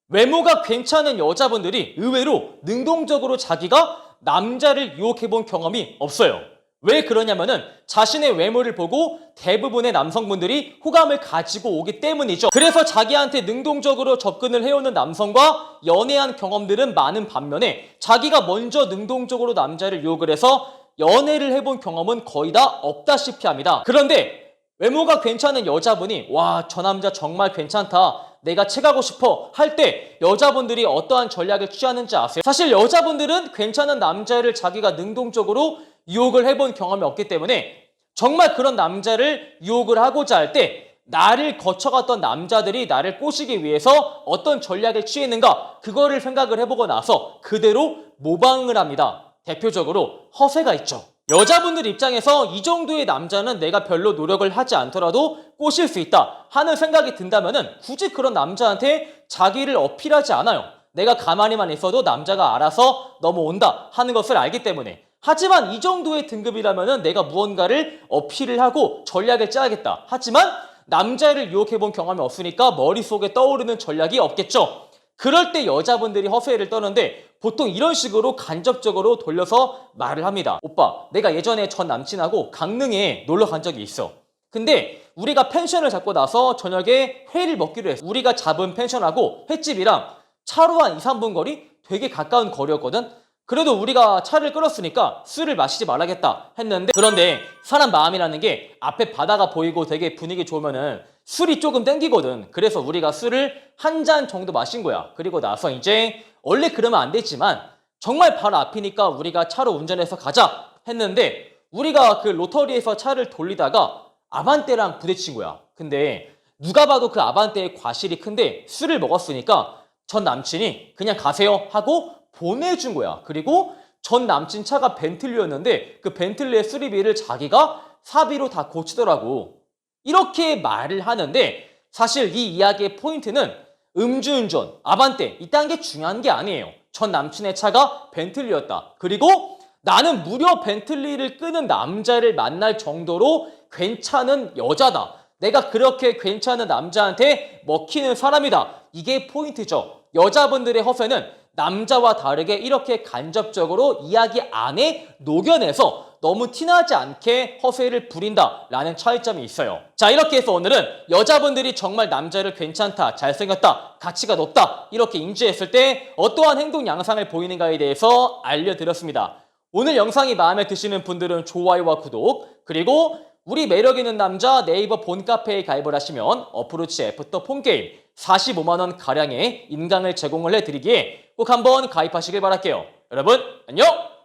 외모가 괜찮은 여자분들이 의외로 능동적으로 자기가 남자를 유혹해본 경험이 없어요. 왜 그러냐면은 자신의 외모를 보고 대부분의 남성분들이 호감을 가지고 오기 때문이죠. 그래서 자기한테 능동적으로 접근을 해오는 남성과 연애한 경험들은 많은 반면에 자기가 먼저 능동적으로 남자를 유혹을 해서 연애를 해본 경험은 거의 다 없다시피 합니다. 그런데 외모가 괜찮은 여자분이 와, 저 남자 정말 괜찮다, 내가 채가고 싶어 할 때 여자분들이 어떠한 전략을 취하는지 아세요? 사실 여자분들은 괜찮은 남자를 자기가 능동적으로 유혹을 해본 경험이 없기 때문에 정말 그런 남자를 유혹을 하고자 할 때 나를 거쳐갔던 남자들이 나를 꼬시기 위해서 어떤 전략을 취했는가 그거를 생각을 해보고 나서 그대로 모방을 합니다. 대표적으로 허세가 있죠. 여자분들 입장에서 이 정도의 남자는 내가 별로 노력을 하지 않더라도 꼬실 수 있다 하는 생각이 든다면은 굳이 그런 남자한테 자기를 어필하지 않아요. 내가 가만히만 있어도 남자가 알아서 넘어온다 하는 것을 알기 때문에. 하지만 이 정도의 등급이라면은 내가 무언가를 어필을 하고 전략을 짜야겠다. 하지만 남자를 유혹해본 경험이 없으니까 머릿속에 떠오르는 전략이 없겠죠. 그럴 때 여자분들이 허세를 떠는데 보통 이런 식으로 간접적으로 돌려서 말을 합니다. 오빠, 내가 예전에 전 남친하고 강릉에 놀러 간 적이 있어. 근데 우리가 펜션을 잡고 나서 저녁에 회를 먹기로 했어. 우리가 잡은 펜션하고 횟집이랑 차로 한 2, 3분 거리? 되게 가까운 거리였거든. 그래도 우리가 차를 끌었으니까 술을 마시지 말아야겠다 했는데 그런데 사람 마음이라는 게 앞에 바다가 보이고 되게 분위기 좋으면은 술이 조금 땡기거든. 그래서 우리가 술을 한 잔 정도 마신 거야. 그리고 나서 이제 원래 그러면 안 되지만 정말 바로 앞이니까 우리가 차로 운전해서 가자 했는데 우리가 그 로터리에서 차를 돌리다가 아반떼랑 부딪힌 거야. 근데 누가 봐도 그 아반떼의 과실이 큰데 술을 먹었으니까 전 남친이 그냥 가세요 하고 보내준 거야. 그리고 전 남친 차가 벤틀리였는데 그 벤틀리의 수리비를 자기가 사비로 다 고치더라고. 이렇게 말을 하는데 사실 이 이야기의 포인트는 음주운전, 아반떼 이딴 게 중요한 게 아니에요. 전 남친의 차가 벤틀리였다. 그리고 나는 무려 벤틀리를 끄는 남자를 만날 정도로 괜찮은 여자다. 내가 그렇게 괜찮은 남자한테 먹히는 사람이다. 이게 포인트죠. 여자분들의 허세는 남자와 다르게 이렇게 간접적으로 이야기 안에 녹여내서 너무 티나지 않게 허세를 부린다라는 차이점이 있어요. 자, 이렇게 해서 오늘은 여자분들이 정말 남자를 괜찮다, 잘생겼다, 가치가 높다 이렇게 인지했을 때 어떠한 행동 양상을 보이는가에 대해서 알려드렸습니다. 오늘 영상이 마음에 드시는 분들은 좋아요와 구독, 그리고 우리 매력있는 남자 네이버 본카페에 가입을 하시면 어프로치 애프터 폰게임 45만원 가량의 인강을 제공을 해드리기에 꼭 한번 가입하시길 바랄게요. 여러분 안녕!